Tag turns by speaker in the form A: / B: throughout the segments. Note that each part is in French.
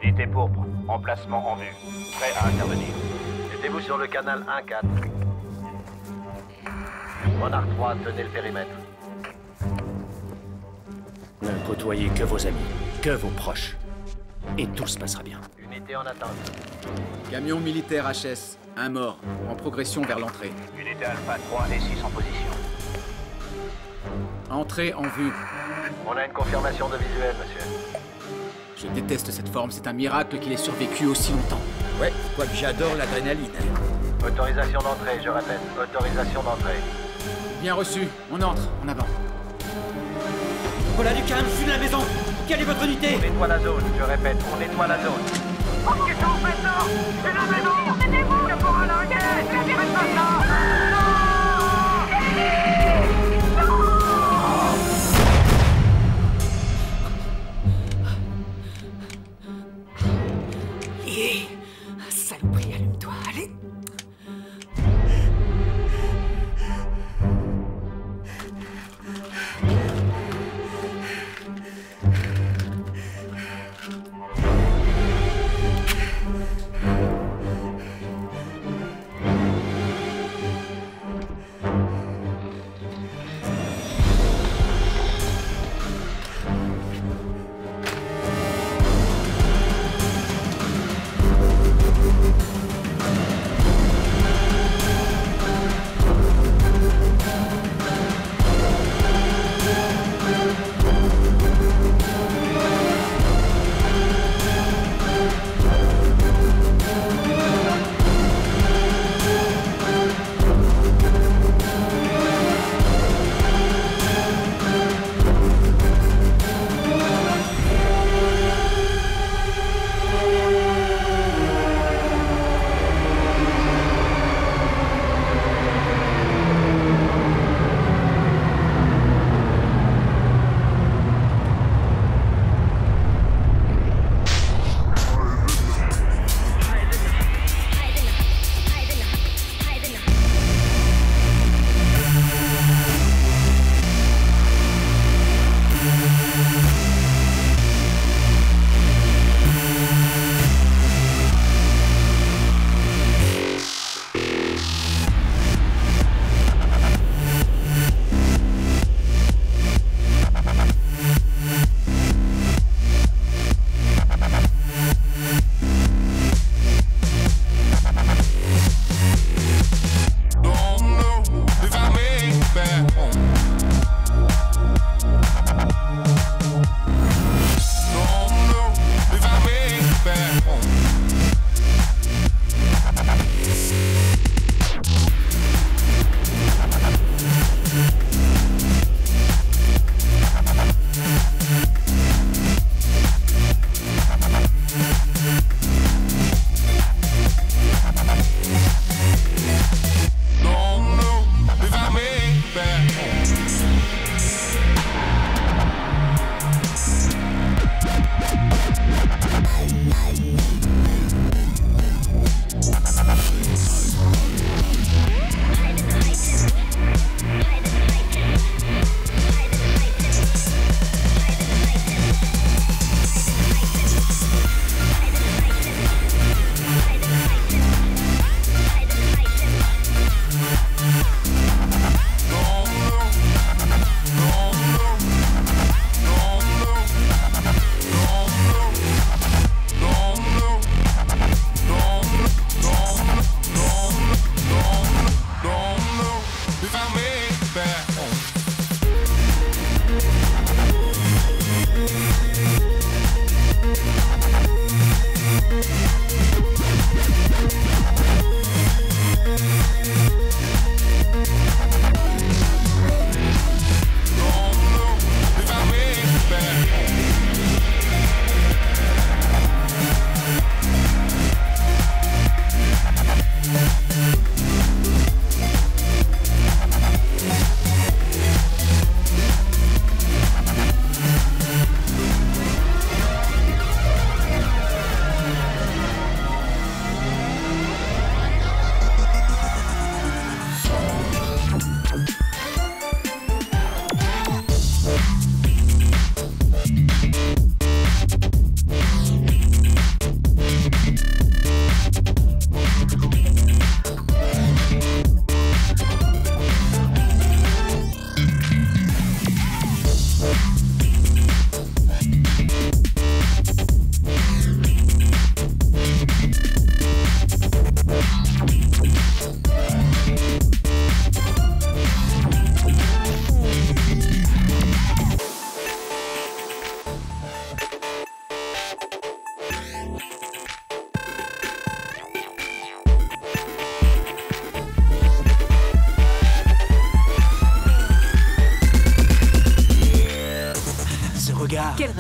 A: Unité pourpre, emplacement en vue. Prêt à intervenir.
B: Mettez-vous sur le canal 1-4. Monarch 3, tenez le périmètre.
C: Ne côtoyez que vos amis, que vos proches. Et tout se passera bien.
B: Unité en attente.
D: Camion militaire HS, un mort, en progression vers l'entrée.
A: Unité Alpha 3 et 6 en position.
D: Entrée en vue.
B: On a une confirmation de visuel, monsieur.
D: Je déteste cette forme, c'est un miracle qu'il ait survécu aussi longtemps.
E: Ouais, quoique j'adore l'adrénaline.
B: Autorisation d'entrée, je répète. Autorisation d'entrée.
D: Bien reçu, on entre, en avant.
E: Voilà du calme, je suis de la maison. Quelle est votre unité?
B: On nettoie la zone, je répète, on nettoie la zone.
F: Qu'est-ce que vous faites là? C'est la maison! Tenez-vous! Caporal, arrêtez! Faites pas ça!
G: Hé! Saloperie, allume-toi, allez!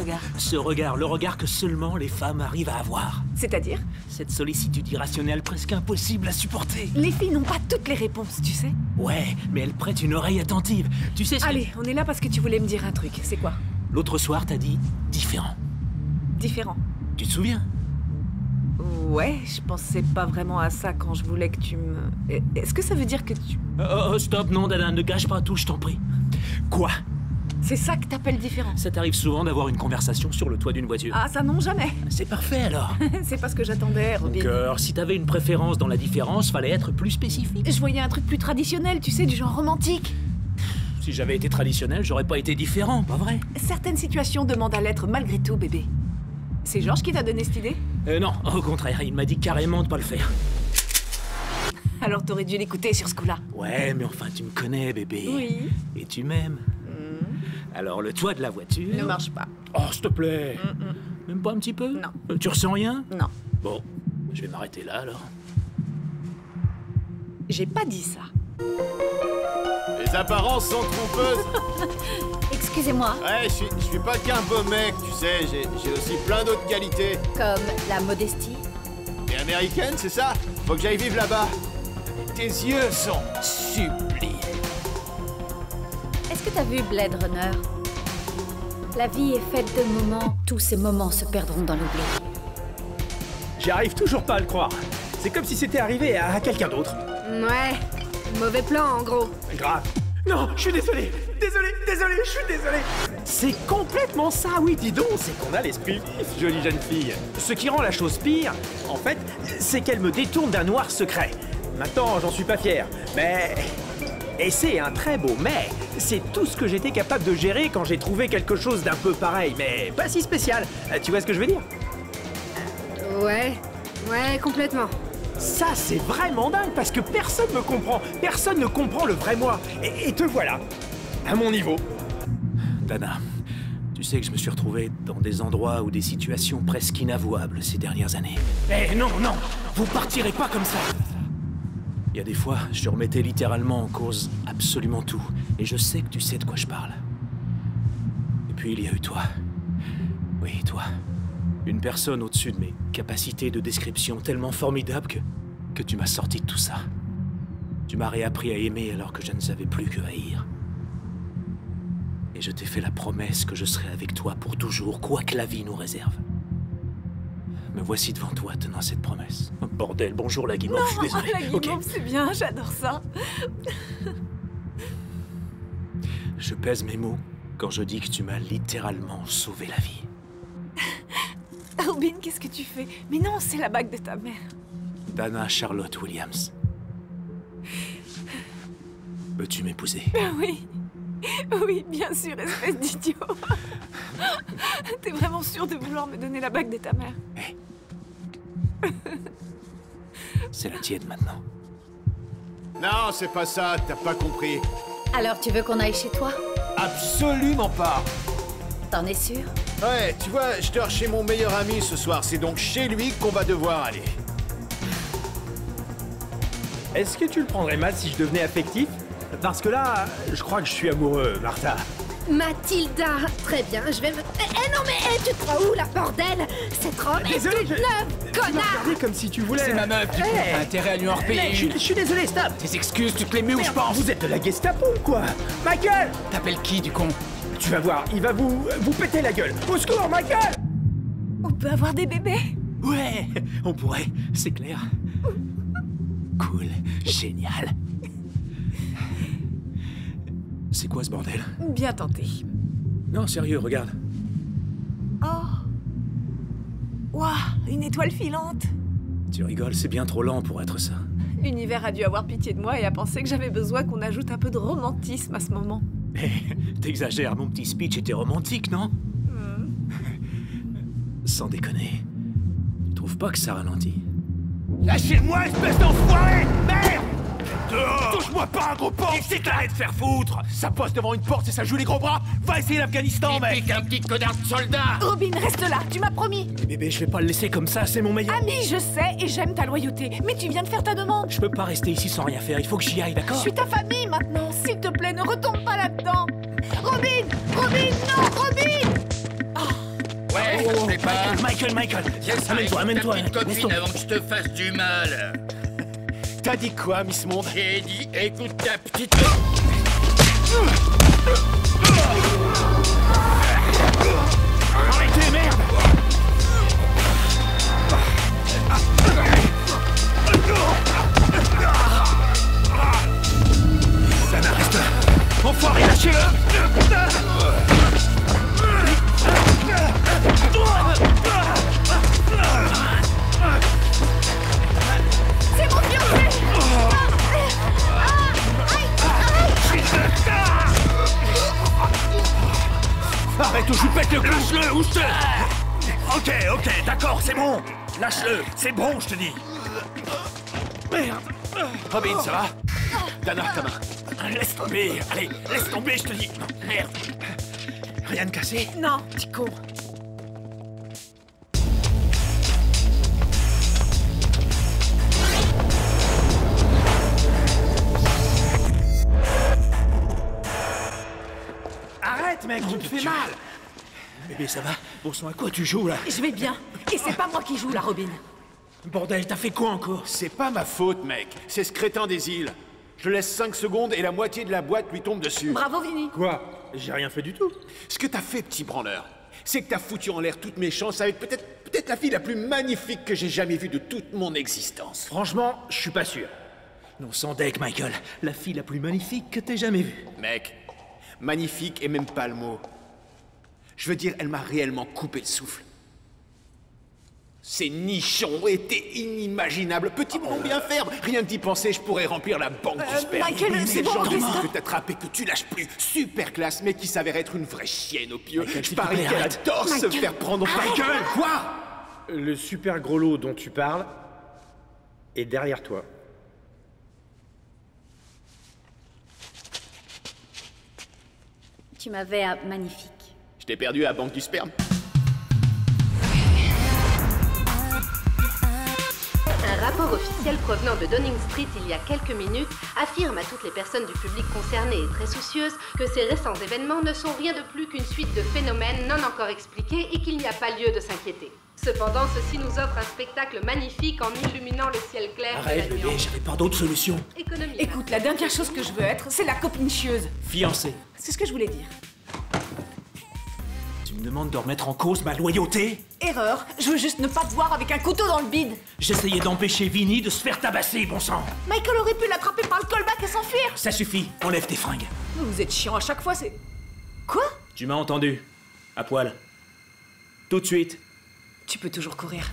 G: regard.
C: Ce regard, le regard que seulement les femmes arrivent à avoir.
G: C'est-à-dire?
C: Cette sollicitude irrationnelle presque impossible à supporter.
G: Les filles n'ont pas toutes les réponses, tu sais.
C: Ouais, mais elles prêtent une oreille attentive. Tu sais ce
G: Allez, on est là parce que tu voulais me dire un truc. C'est quoi?
C: L'autre soir, t'as dit différent.
G: Différent.
C: Tu te souviens?
G: Ouais, je pensais pas vraiment à ça quand je voulais que tu me... Est-ce que ça veut dire que tu...
C: Oh, stop, non, Dana, ne gâche pas tout, je t'en prie. Quoi?
G: C'est ça que t'appelles différent?
C: Ça t'arrive souvent d'avoir une conversation sur le toit d'une voiture?
G: Ah, ça non, jamais.
C: C'est parfait, alors.
G: C'est pas ce que j'attendais, Robin.
C: Donc, alors, si t'avais une préférence dans la différence, fallait être plus spécifique.
G: Je voyais un truc plus traditionnel, tu sais, du genre romantique.
C: Si j'avais été traditionnel, j'aurais pas été différent, pas vrai?
G: Certaines situations demandent à l'être malgré tout, bébé. C'est Georges qui t'a donné cette idée?
C: Non, au contraire, il m'a dit carrément de pas le faire.
G: Alors t'aurais dû l'écouter sur ce coup-là.
C: Ouais, mais enfin, tu me connais, bébé.
G: Oui.
C: Et tu m'aimes. Alors, le toit de la voiture...
G: Ne marche pas.
C: Oh, s'il te plaît. Même pas un petit peu?
G: Non.
C: Tu ressens rien?
G: Non.
C: Bon, je vais m'arrêter là, alors.
G: J'ai pas dit ça.
H: Les apparences sont trompeuses.
I: Excusez-moi,
H: Ouais, je suis pas qu'un beau mec, tu sais, j'ai aussi plein d'autres qualités.
I: comme la modestie.
H: T'es américaine, c'est ça? Faut que j'aille vivre là-bas. Tes yeux sont sublimes.
I: Est-ce que t'as vu Blade Runner? La vie est faite de moments, tous ces moments se perdront dans l'oubli.
E: J'arrive toujours pas à le croire. C'est comme si c'était arrivé à quelqu'un d'autre.
J: Ouais, mauvais plan en gros.
E: Grave. Non, je suis désolé. Désolé, je suis désolé. C'est complètement ça, oui, dis donc, c'est qu'on a l'esprit vif, jolie jeune fille. Ce qui rend la chose pire, en fait, c'est qu'elle me détourne d'un noir secret. Maintenant, j'en suis pas fier, mais... Et c'est un très beau mais. C'est tout ce que j'étais capable de gérer quand j'ai trouvé quelque chose d'un peu pareil, mais pas si spécial. Tu vois ce que je veux dire?
J: Ouais, complètement.
E: Ça, c'est vraiment dingue parce que personne me comprend. Personne ne comprend le vrai moi. Et te voilà, à mon niveau.
C: Dana, tu sais que je me suis retrouvé dans des endroits ou des situations presque inavouables ces dernières années.
E: Eh non,
C: Vous partirez pas comme ça! Il y a des fois, je remettais littéralement en cause absolument tout. Et je sais que tu sais de quoi je parle. Et puis il y a eu toi. Oui, toi. Une personne au-dessus de mes capacités de description tellement formidable que tu m'as sorti de tout ça. Tu m'as réappris à aimer alors que je ne savais plus que haïr. Et je t'ai fait la promesse que je serai avec toi pour toujours, quoi que la vie nous réserve. Me voici devant toi, tenant cette promesse. Oh, bordel, bonjour la guimauve, je suis désolé.
G: La guimauve, c'est bien, j'adore ça.
C: Je pèse mes mots quand je dis que tu m'as littéralement sauvé la vie.
G: Robin, qu'est-ce que tu fais? Mais non, c'est la bague de ta mère.
C: Dana Charlotte Williams. Peux-tu m'épouser?
G: Oui. Oui, bien sûr, espèce d'idiot. T'es vraiment sûr de vouloir me donner la bague de ta mère?
C: Hey. C'est la tienne maintenant.
H: Non, c'est pas ça, t'as pas compris.
I: Alors tu veux qu'on aille chez toi?
H: Absolument pas.
I: T'en es sûr?
H: Ouais, tu vois, je dors chez mon meilleur ami ce soir, c'est donc chez lui qu'on va devoir aller.
E: Est-ce que tu le prendrais mal si je devenais affectif? Parce que là, je crois que je suis amoureux, Martha.
J: Mathilda, très bien, je vais me... non mais, tu te crois où, la bordel? Cette robe est
E: Désolé,
J: toute neuve,
E: Tu m'as
J: connard!
E: regardé comme si tu voulais...
D: C'est ma meuf, du coup, t'as intérêt à lui en repayer
E: Je
D: une.
E: suis désolé, stop!
D: Tes excuses, tu te les mets où je
E: Merde,
D: pense.
E: Vous êtes de la Gestapo ou quoi? Michael!
D: T'appelles qui, du con?
E: Tu vas voir, il va vous péter la gueule. Au secours, Michael!
G: On peut avoir des bébés?
C: Ouais, on pourrait, c'est clair. Cool, génial. C'est quoi ce bordel?
G: Bien tenté.
C: Non, sérieux, regarde.
G: Oh. Waouh, une étoile filante.
C: Tu rigoles, c'est bien trop lent pour être ça.
G: L'univers a dû avoir pitié de moi et a pensé que j'avais besoin qu'on ajoute un peu de romantisme à ce moment.
C: T'exagères, mon petit speech était romantique, non? Sans déconner. Tu trouves pas que ça ralentit?
E: Lâchez-moi, espèce d'enfoiré! Merde! Dehors! Touche-moi pas, un gros porc! Et c'est arrête de faire foutre! Ça pose devant une porte et ça joue les gros bras! Va essayer l'Afghanistan, mec!
H: Un petit connard de soldat!
G: Robin, reste là, tu m'as promis.
C: Mais bébé, je vais pas le laisser comme ça, c'est mon meilleur...
G: Ami, je sais et j'aime ta loyauté, mais tu viens de faire ta demande.
C: Je peux pas rester ici sans rien faire, il faut que j'y aille,
G: Je
C: d'accord?
G: suis ta famille maintenant, s'il te plaît, ne retombe pas là-dedans. Robin! Robin, non, Robin!
K: pas.
C: Michael Amène-toi.
K: Ta petite copine avant que je te fasse du mal.
H: T'as dit quoi, Miss Monde?
K: J'ai dit, écoute ta petite...
C: Arrêtez, merde! Ça reste là! Enfoiré, lâchez-le!
J: C'est mon fiancé!
C: Arrête ou je vous pète le cou! Lâche-le ou je te... Ok, d'accord, c'est bon! Lâche-le, c'est bon, je te dis! Merde!
H: Robin, ça va? Dana, ta main.
C: Laisse tomber! Allez, laisse tomber, je te dis! Merde! Rien de cassé?
G: Non, petit con.
C: Arrête, mec, tu te fais mal! Bébé, ça va? Bon sang, à quoi tu joues, là?
G: Je vais bien. Et c'est pas moi qui joue, la Robin.
C: Bordel, t'as fait quoi encore?
H: C'est pas ma faute, mec. C'est ce crétin des îles. Je le laisse 5 secondes et la moitié de la boîte lui tombe dessus.
G: Bravo, Vinny.
C: Quoi? J'ai rien fait du tout.
H: Ce que t'as fait, petit branleur, c'est que t'as foutu en l'air toutes mes chances avec peut-être la fille la plus magnifique que j'ai jamais vue de toute mon existence.
C: Franchement, je suis pas sûr. Non, sans deck, Michael. La fille la plus magnifique que t'aies jamais vue.
H: Mec, magnifique est même pas le mot. Je veux dire, elle m'a réellement coupé le souffle. Ces nichons étaient inimaginables. Petit blond bien ferme. Rien que d'y penser, je pourrais remplir la banque du sperme.
G: Michael,
H: Mais
G: c'est bon,
H: genre
G: Christophe.
H: que t'attrapes et que tu lâches plus. Super classe, mais qui s'avère être une vraie chienne au pieu.
C: Michael,
H: Je
C: s'il te
H: parie
C: plaît,
H: qu'elle
C: arrête.
H: adore se
G: Michael,
H: faire prendre par
G: arrête.
H: gueule. Quoi?
E: Le super gros lot dont tu parles est derrière toi.
I: Tu m'avais à magnifique.
H: Je t'ai perdu à la banque du sperme.
L: Un rapport officiel provenant de Downing Street il y a quelques minutes affirme à toutes les personnes du public concernées et très soucieuses que ces récents événements ne sont rien de plus qu'une suite de phénomènes non encore expliqués et qu'il n'y a pas lieu de s'inquiéter. Cependant, ceci nous offre un spectacle magnifique en illuminant le ciel clair de
C: Arrête,
L: la nuit.
C: bébé, j'avais pas d'autre solution.
L: Économie.
G: Écoute, la dernière chose que je veux être, c'est la copine chieuse.
C: Fiancé.
G: C'est ce que je voulais dire.
C: Tu me demandes de remettre en cause ma loyauté?
G: Erreur, je veux juste ne pas te voir avec un couteau dans le bide.
C: J'essayais d'empêcher Vinny de se faire tabasser, bon sang.
G: Michael aurait pu l'attraper par le callback et s'enfuir.
C: Ça suffit, enlève tes fringues.
G: Vous êtes chiant à chaque fois, c'est... Quoi?
C: Tu m'as entendu. À poil. Tout de suite.
G: Tu peux toujours courir.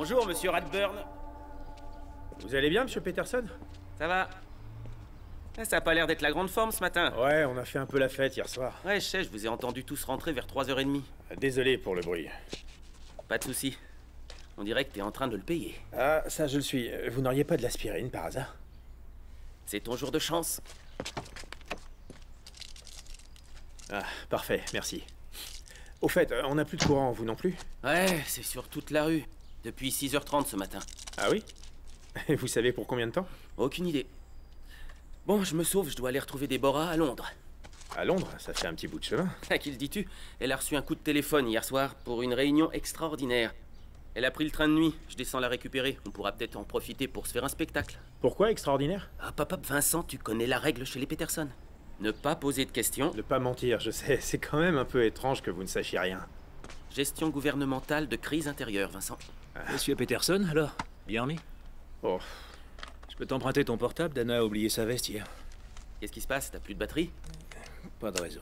E: Bonjour, monsieur Radburn. Vous allez bien, monsieur Peterson?
M: Ça va. Ça a pas l'air d'être la grande forme ce matin.
E: Ouais, on a fait un peu la fête hier soir.
M: Ouais, je sais, je vous ai entendu tous rentrer vers 3h30.
E: Désolé pour le bruit.
M: Pas de soucis. On dirait que t'es en train de le payer.
E: Ah, ça je le suis. Vous n'auriez pas de l'aspirine par hasard?
M: C'est ton jour de chance.
E: Ah, parfait, merci. Au fait, on n'a plus de courant, vous non plus?
M: Ouais, c'est sur toute la rue. Depuis 6h30 ce matin.
E: Ah oui? Et vous savez pour combien de temps?
M: Aucune idée. Bon, je me sauve, je dois aller retrouver Déborah à Londres.
E: À Londres? Ça fait un petit bout de chemin.
M: À qui le dis-tu? Elle a reçu un coup de téléphone hier soir pour une réunion extraordinaire. Elle a pris le train de nuit, je descends la récupérer. On pourra peut-être en profiter pour se faire un spectacle.
E: Pourquoi extraordinaire?
M: Ah, papa, Vincent, tu connais la règle chez les Peterson. Ne pas poser de questions.
E: Ne pas mentir, je sais. C'est quand même un peu étrange que vous ne sachiez rien.
M: Gestion gouvernementale de crise intérieure, Vincent.
C: Monsieur Peterson, alors? Bien remis?
E: Oh.
C: Je peux t'emprunter ton portable? Dana a oublié sa veste hier.
M: Qu'est-ce qui se passe? T'as plus de batterie?
C: Pas de réseau.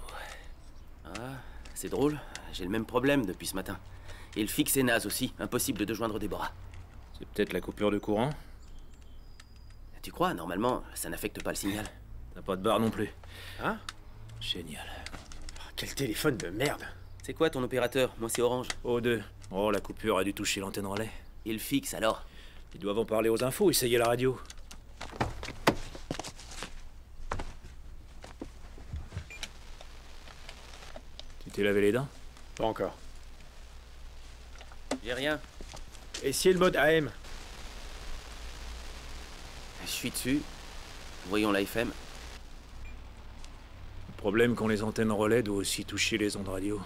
M: Ah, c'est drôle. J'ai le même problème depuis ce matin. Et le fixe est naze aussi. Impossible de joindre Déborah.
C: C'est peut-être la coupure de courant?
M: Tu crois? Normalement, ça n'affecte pas le signal.
C: T'as pas de barre non plus.
E: Hein?
C: Génial.
E: Oh, quel téléphone de merde!
M: C'est quoi ton opérateur? Moi, c'est Orange.
C: O2. Oh, la coupure a dû toucher l'antenne relais.
M: Et le fixe, alors?
C: Ils doivent en parler aux infos, essayer la radio. Tu t'es lavé les dents?
E: Pas encore.
M: J'ai rien.
E: Essayez le mode AM.
M: Je suis dessus. Voyons la FM.
C: Le problème quand les antennes relais doivent aussi toucher les ondes radio.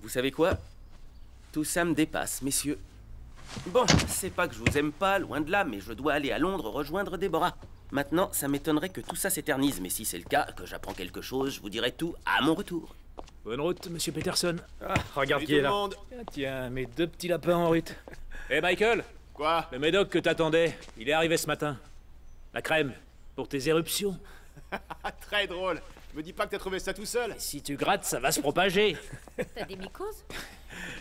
M: Vous savez quoi? Tout ça me dépasse, messieurs. Bon, c'est pas que je vous aime pas, loin de là, mais je dois aller à Londres rejoindre Déborah. Maintenant, ça m'étonnerait que tout ça s'éternise, mais si c'est le cas, que j'apprends quelque chose, je vous dirai tout à mon retour.
C: Bonne route, monsieur Peterson.
E: Ah, regarde qui est là.
C: Ah, tiens, mes deux petits lapins en route. Hé, Michael!
H: Quoi?
C: Le médoc que t'attendais, il est arrivé ce matin. La crème, pour tes éruptions.
H: Très drôle. Me dis pas que t'as trouvé ça tout seul.
C: Si tu grattes, ça va se propager.
J: T'as des mycoses?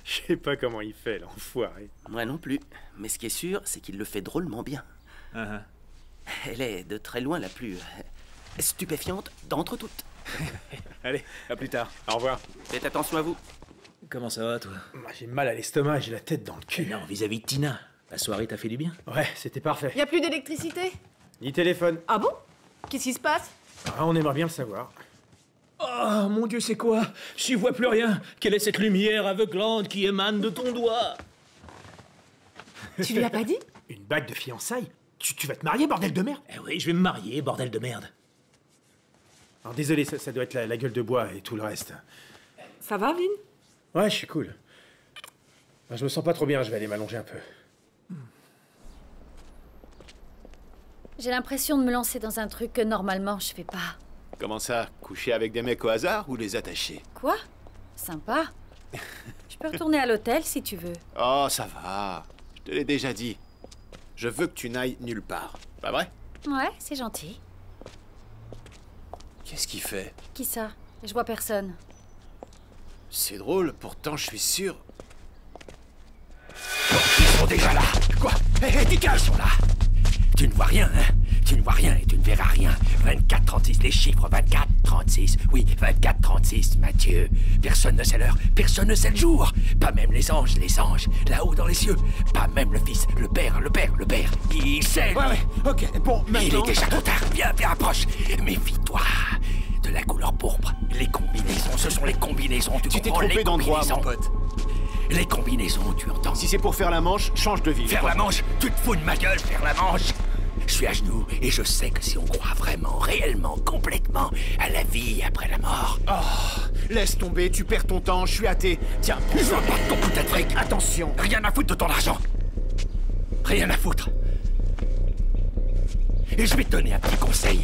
E: Je sais pas comment il fait, l'enfoiré.
M: Moi non plus. Mais ce qui est sûr, c'est qu'il le fait drôlement bien. Elle est de très loin la plus stupéfiante d'entre toutes.
C: Allez, à plus tard.
E: Au revoir.
M: Faites attention à vous.
C: Comment ça va, toi?
E: J'ai mal à l'estomac, j'ai la tête dans le cul.
C: Non, vis-à-vis de Tina. La soirée t'a fait du bien?
E: Ouais, c'était parfait.
G: Y a plus d'électricité?
E: Ni téléphone.
G: Ah bon? Qu'est-ce qui se passe?
E: Ah, on aimerait bien le savoir.
C: Oh, mon Dieu, c'est quoi? J'y vois plus rien. Quelle est cette lumière aveuglante qui émane de ton doigt?
G: Tu lui as pas dit?
E: Une bague de fiançailles? Tu vas te marier, bordel de merde?
C: Eh oui, je vais me marier, bordel de merde.
E: Alors désolé, ça doit être la gueule de bois et tout le reste.
G: Ça va, Vin?
E: Ouais, je suis cool. Je me sens pas trop bien, je vais aller m'allonger un peu.
I: J'ai l'impression de me lancer dans un truc que normalement je fais pas.
H: Comment ça? Coucher avec des mecs au hasard ou les attacher?
I: Quoi? Sympa. Je peux retourner à l'hôtel si tu veux.
H: Oh, ça va. Je te l'ai déjà dit. Je veux que tu n'ailles nulle part. Pas vrai?
I: Ouais, c'est gentil.
H: Qu'est-ce qu'il fait?
I: Qui ça? Je vois personne.
H: C'est drôle, pourtant je suis sûr.
K: Ils sont déjà là. Quoi? Hé, ils sont là. Tu ne vois rien, hein? Tu ne vois rien et tu ne verras rien. 24-36, les chiffres, 24-36. Oui, 24-36, Mathieu. Personne ne sait l'heure, personne ne sait le jour. Pas même les anges, là-haut dans les cieux. Pas même le fils, le père. Il sait, lui.
H: Ouais, ok, bon, maintenant...
K: Il est déjà trop tard, viens, approche. Méfie-toi de la couleur pourpre. Les combinaisons, ce sont les combinaisons, tu
H: t'es
K: comprends?
H: trompé d'endroit, mon pote.
K: Les combinaisons, tu entends?
H: Si c'est pour faire la manche, change de ville.
K: Faire la manche? Tu te fous de ma gueule, faire la manche? Je suis à genoux et je sais que si on croit vraiment, réellement, complètement à la vie après la mort...
H: Oh, laisse tomber, tu perds ton temps, je suis athée. Tiens,
K: je veux pas ton putain de fric.
H: Attention.
K: Rien à foutre de ton argent. Rien à foutre. Et je vais te donner un petit conseil.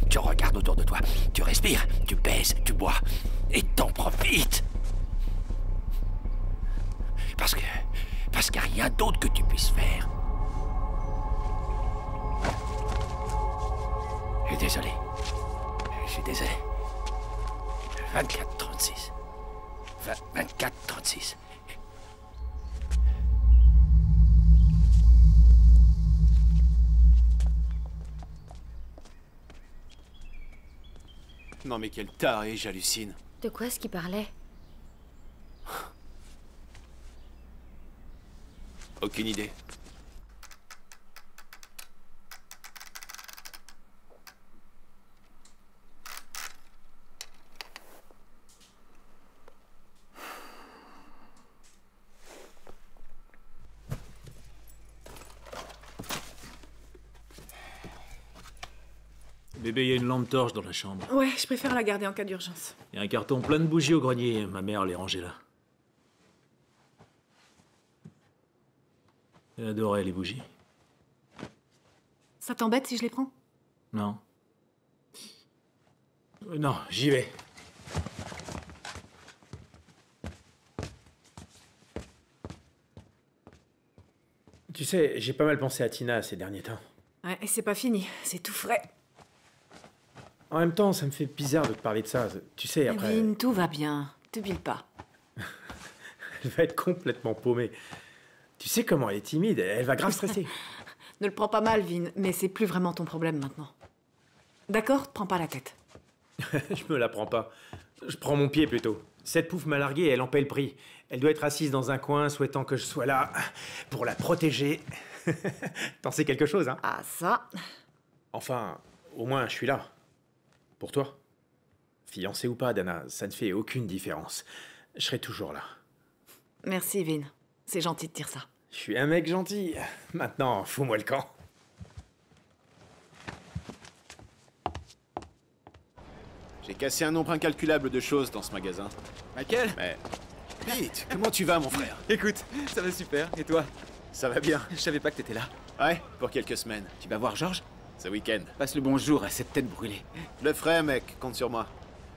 K: Tu regardes autour de toi, tu respires, tu pèses, tu bois, et t'en profites. Parce qu'il n'y a rien d'autre que tu puisses faire. Je suis désolé. 24-36. 24-36.
H: Non mais quel taré, j'hallucine.
I: De quoi est-ce qu'il parlait?
H: Aucune idée.
C: Bébé, il y a une lampe torche dans la chambre.
G: Ouais, je préfère la garder en cas d'urgence.
C: Il y a un carton plein de bougies au grenier. Ma mère les rangeait là. Elle adorait les bougies.
G: Ça t'embête si je les prends?
C: Non. Non, j'y vais. Tu sais, j'ai pas mal pensé à Tina ces derniers temps.
G: Ouais, et c'est pas fini, c'est tout frais.
C: En même temps, ça me fait bizarre de te parler de ça. Tu sais, après...
G: Vin, tout va bien. Te bile pas.
C: Elle va être complètement paumée. Tu sais comment elle est timide, elle va grave stresser.
G: Ne le prends pas mal, Vin, mais c'est plus vraiment ton problème maintenant. D'accord? Te prends pas la tête.
C: Je me la prends pas. Je prends mon pied plutôt. Cette pouffe m'a largué et elle en paie le prix. Elle doit être assise dans un coin, souhaitant que je sois là pour la protéger. T'en sais quelque chose, hein?
G: Ah, ça...
C: Enfin, au moins, je suis là. Pour toi. Fiancé ou pas, Dana, ça ne fait aucune différence. Je serai toujours là.
G: Merci, Vin. C'est gentil de dire ça.
C: Je suis un mec gentil. Maintenant, fous-moi le camp.
H: J'ai cassé un nombre incalculable de choses dans ce magasin.
D: Michael?
H: Mais... Pete, comment tu vas, mon frère?
D: Écoute, ça va super. Et toi?
H: Ça va bien.
D: Je savais pas que t'étais là.
H: Ouais, pour quelques semaines.
D: Tu vas voir Georges?
H: Ce week-end.
D: Passe le bonjour à cette tête brûlée.
H: Je le ferai, mec. Compte sur moi.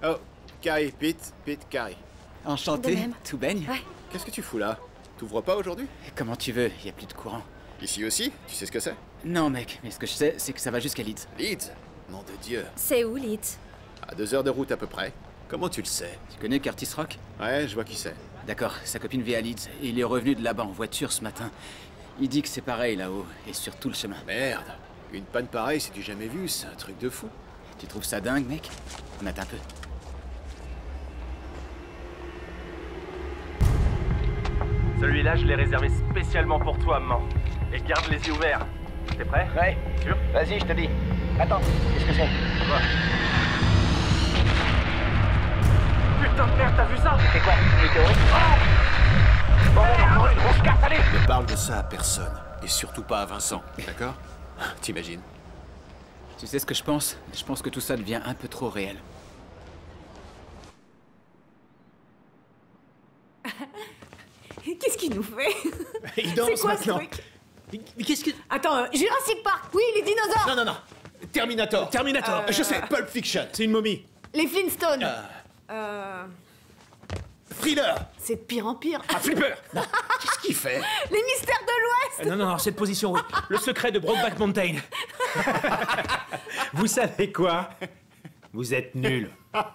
H: Oh, Carrie, Pete, Carrie.
D: Enchanté. Tout baigne?
I: Ouais.
H: Qu'est-ce que tu fous là? T'ouvres pas aujourd'hui?
D: Comment tu veux, y a plus de courant.
H: Ici aussi? Tu sais ce que c'est?
D: Non, mec, mais ce que je sais, c'est que ça va jusqu'à Leeds.
H: Leeds? Nom de Dieu.
I: C'est où, Leeds?
H: À 2 heures de route à peu près. Comment tu le sais?
D: Tu connais Curtis Rock?
H: Ouais, je vois qui c'est.
D: D'accord, sa copine vit à Leeds et il est revenu de là-bas en voiture ce matin. Il dit que c'est pareil là-haut et sur tout le chemin.
H: Merde. Une panne pareille, si tu jamais vu, c'est un truc de fou.
D: Tu trouves ça dingue, mec? On attend un peu.
E: Celui-là, je l'ai réservé spécialement pour toi, maman. Et garde les yeux ouverts. T'es prêt?
B: Ouais.
E: Sûr?
B: Vas-y, je te dis. Attends, qu'est-ce que c'est?
E: Quoi? Putain de merde, t'as vu ça?
B: C'est quoi? Météo? Bon, on se casse, allez!
H: Ne parle de ça à personne. Et surtout pas à Vincent, d'accord? T'imagines?
D: Tu sais ce que je pense? Je pense que tout ça devient un peu trop réel.
G: Qu'est-ce qu'il nous fait?
C: Il danse
G: c'est quoi
C: maintenant.
G: ce truc?
C: Mais qu'est-ce que...
G: Attends, Jurassic Park, oui, les dinosaures!
H: Non, non, non. Terminator.
C: Terminator.
H: Je sais, Pulp Fiction.
C: C'est une momie.
G: Les Flintstones!
H: Thriller.
G: C'est de pire en pire.
C: Ah, Flipper.
H: Qu'est-ce qu'il fait?
G: Les mystères de l'Ouest!
C: Non, cette position, oui. Le secret de Brokeback Mountain. Vous savez quoi? Vous êtes nuls.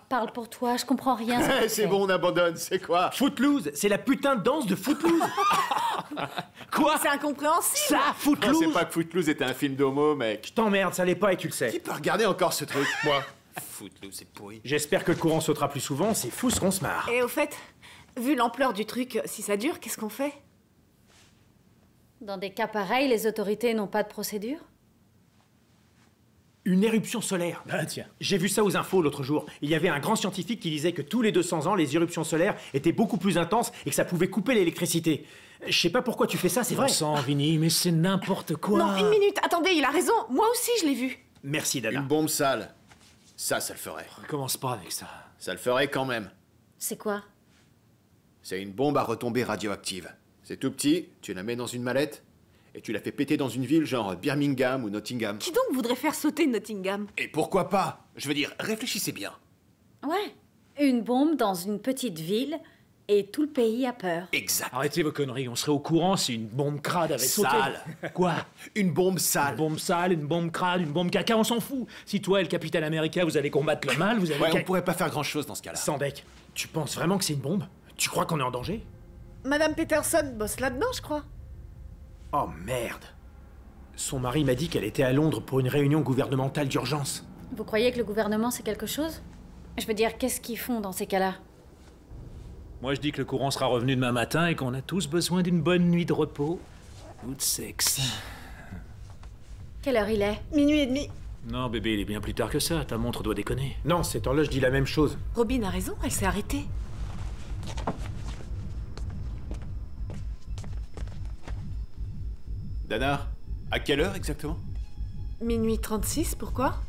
I: Parle pour toi, je comprends rien.
H: C'est bon, on abandonne. C'est quoi?
C: Footloose, c'est la putain de danse de Footloose. Quoi?
G: C'est incompréhensible!
C: Ça,
H: Non,
C: Footloose?
H: c'est pas que Footloose était un film d'homo, mec.
C: Je t'emmerde, ça l'est pas et tu le sais.
H: Qui peut regarder encore ce truc? Moi. Footloose, c'est pourri.
C: J'espère que le courant sautera plus souvent, ces fous seront se marre.
G: Et au fait, vu l'ampleur du truc, si ça dure, qu'est-ce qu'on fait?
I: Dans des cas pareils, les autorités n'ont pas de procédure?
C: Une éruption solaire. Ah tiens. J'ai vu ça aux infos l'autre jour. Il y avait un grand scientifique qui disait que tous les 200 ans, les éruptions solaires étaient beaucoup plus intenses et que ça pouvait couper l'électricité. Je sais pas pourquoi tu fais ça, c'est vrai. Sans Vinny, mais c'est n'importe quoi.
G: Non, une minute, attendez, il a raison. Moi aussi, je l'ai vu.
C: Merci, Dana.
H: Une bombe sale. Ça le ferait.
C: Commence pas avec ça.
H: Ça le ferait quand même.
I: C'est quoi?
H: C'est une bombe à retombées radioactives. C'est tout petit, tu la mets dans une mallette, et tu la fais péter dans une ville genre Birmingham ou Nottingham.
G: Qui donc voudrait faire sauter Nottingham?
H: Et pourquoi pas? Je veux dire, réfléchissez bien.
I: Ouais. Une bombe dans une petite ville et tout le pays a peur.
H: Exact.
C: Arrêtez vos conneries, on serait au courant si une bombe crade avait sauté.
H: Sale.
C: Quoi?
H: Une bombe sale.
C: Une bombe sale, une bombe crade, une bombe caca, on s'en fout. Si toi et le Capitaine America, vous allez combattre le mal, vous allez...
H: Ouais, on pourrait pas faire grand-chose dans ce cas-là.
C: Sandek, tu penses vraiment que c'est une bombe? Tu crois qu'on est en danger?
G: Madame Peterson bosse là-dedans, je crois.
C: Oh merde. Son mari m'a dit qu'elle était à Londres pour une réunion gouvernementale d'urgence.
I: Vous croyez que le gouvernement c'est quelque chose? Je veux dire, qu'est-ce qu'ils font dans ces cas-là?
C: Moi, je dis que le courant sera revenu demain matin et qu'on a tous besoin d'une bonne nuit de repos ou de sexe.
I: Quelle heure il est?
G: Minuit et demi.
C: Non, bébé, il est bien plus tard que ça. Ta montre doit déconner.
E: Non, cette horloge dit la même chose.
G: Robin a raison, elle s'est arrêtée.
H: Dana, à quelle heure exactement?
G: Minuit 36, pourquoi?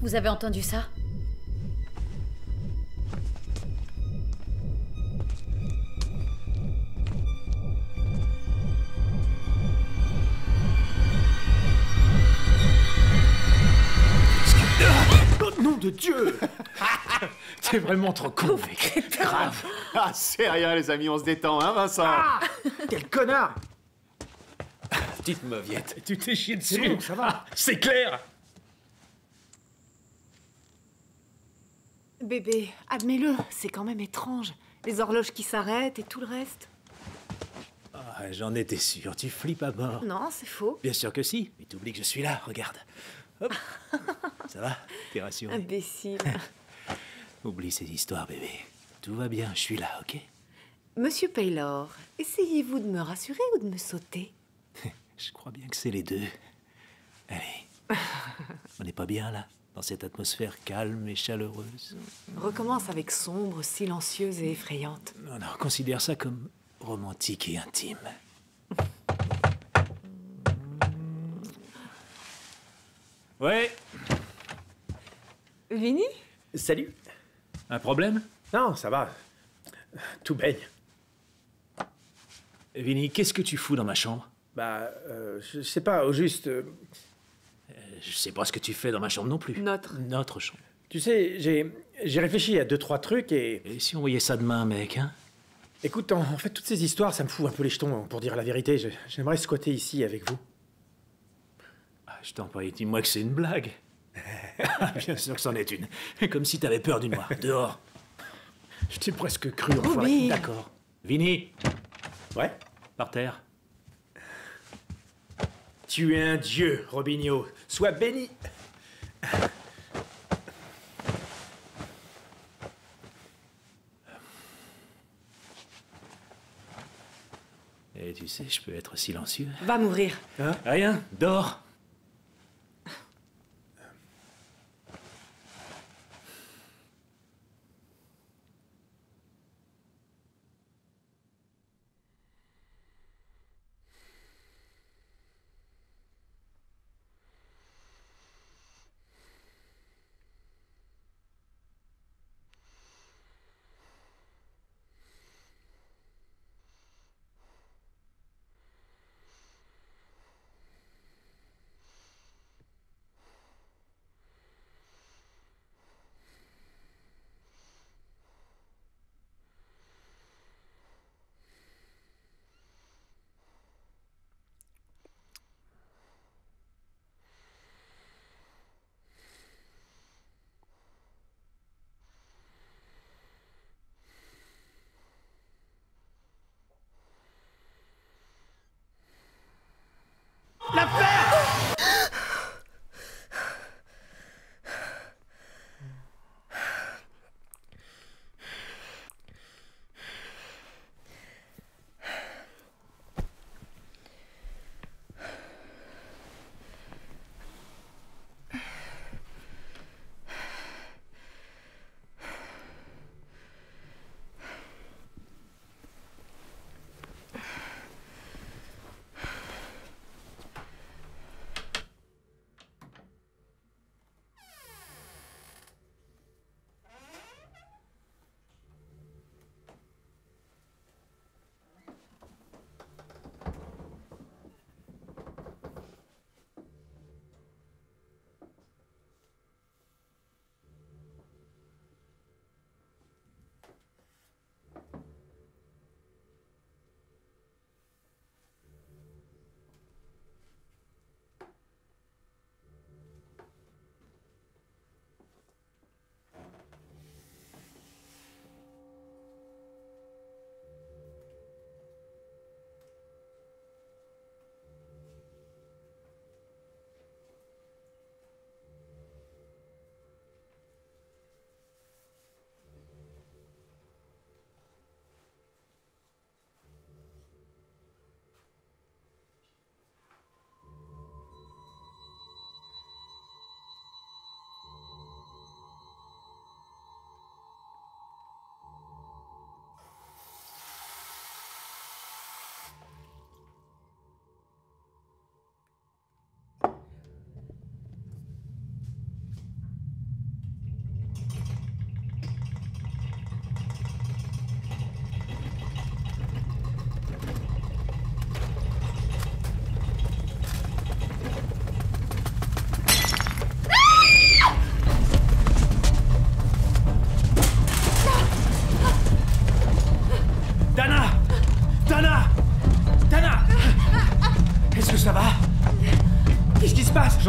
I: Vous avez entendu ça?
E: Oh, nom de Dieu!
C: T'es vraiment trop con, mec. Grave.
H: Ah, c'est rien, les amis, on se détend, hein, Vincent?
E: Ah! Quel connard!
C: Petite mauviette. Tu t'es chié dessus.
E: C'est bon, ça va.
C: C'est clair.
G: Bébé, admets-le, c'est quand même étrange. Les horloges qui s'arrêtent et tout le reste.
C: Ah, j'en étais sûr. Tu flippes à mort.
G: Non, c'est faux.
C: Bien sûr que si. Mais t'oublies que je suis là, regarde. Hop. Ça va? T'es rassuré?
G: Imbécile.
C: Oublie ces histoires, bébé. Tout va bien, je suis là, ok?
G: Monsieur Paylor, essayez-vous de me rassurer ou de me sauter?
C: Je crois bien que c'est les deux. Allez. On n'est pas bien, là? Dans cette atmosphère calme et chaleureuse.
G: Recommence avec sombre, silencieuse et effrayante.
C: Non, non, considère ça comme romantique et intime. Ouais.
G: Vinny?
E: Salut.
C: Un problème?
E: Non, ça va. Tout baigne.
C: Vinny, qu'est-ce que tu fous dans ma chambre?
E: Bah, je sais pas, au juste...
C: Je sais pas ce que tu fais dans ma chambre non plus. Notre chambre.
E: Tu sais, j'ai réfléchi à 2-3 trucs et...
C: Et si on voyait ça demain, mec, hein?
E: Écoute, en fait, toutes ces histoires, ça me fout un peu les jetons, pour dire la vérité. J'aimerais squatter ici avec vous.
C: Ah, je t'en prie, dis-moi que c'est une blague. Bien sûr que c'en est une. Comme si t'avais peur du noir. Dehors.
E: Je t'ai presque cru,
G: Bobby.
E: enfoiré.
C: D'accord. Vinny.
E: Ouais?
C: Par terre.
E: Tu es un dieu, Robinho. Sois béni.
C: Et tu sais, je peux être silencieux.
G: Va m'ouvrir.
E: Hein?
C: Rien, dors.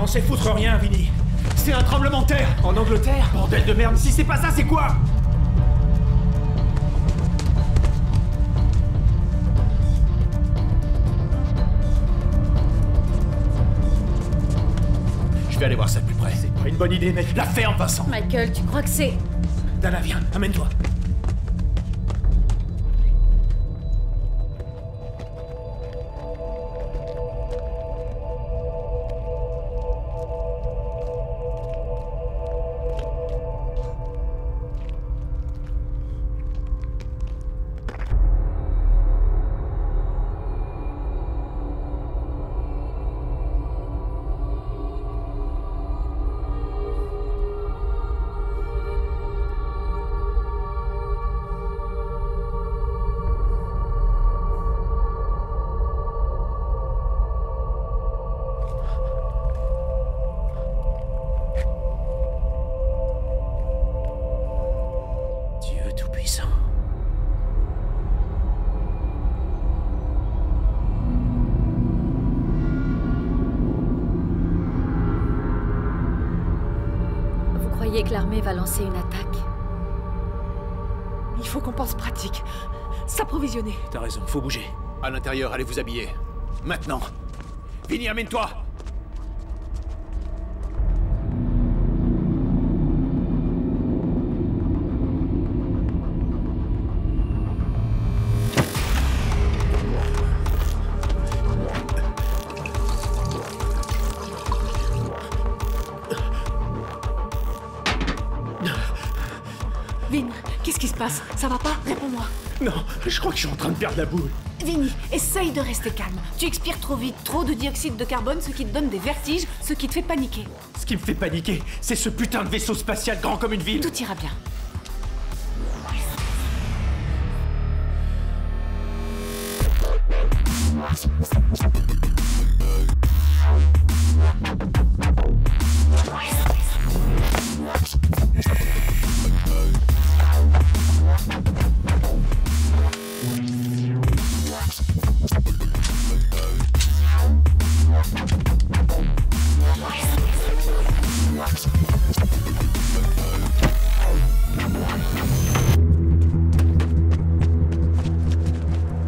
E: censé foutre rien, Vinny. C'est un tremblement de terre. En Angleterre? Bordel de merde, si c'est pas ça, c'est quoi?
H: Je vais aller voir ça de plus près.
E: C'est pas une bonne idée, mec. La ferme, Vincent.
I: Michael, tu crois que c'est...
E: Dana, viens, amène-toi.
I: Vous croyez que l'armée va lancer une attaque?
G: Il faut qu'on pense pratique. S'approvisionner.
E: T'as raison, faut bouger.
H: À l'intérieur, allez vous habiller. Maintenant. Vinny, amène-toi.
G: Vin, qu'est-ce qui se passe? Ça va pas? Réponds-moi.
E: Non, je crois que je suis en train de perdre la boule.
G: Vinny, essaye de rester calme. Tu expires trop vite, trop de dioxyde de carbone, ce qui te donne des vertiges, ce qui te fait paniquer.
E: Ce qui me fait paniquer, c'est ce putain de vaisseau spatial grand comme une ville.
G: Tout ira bien.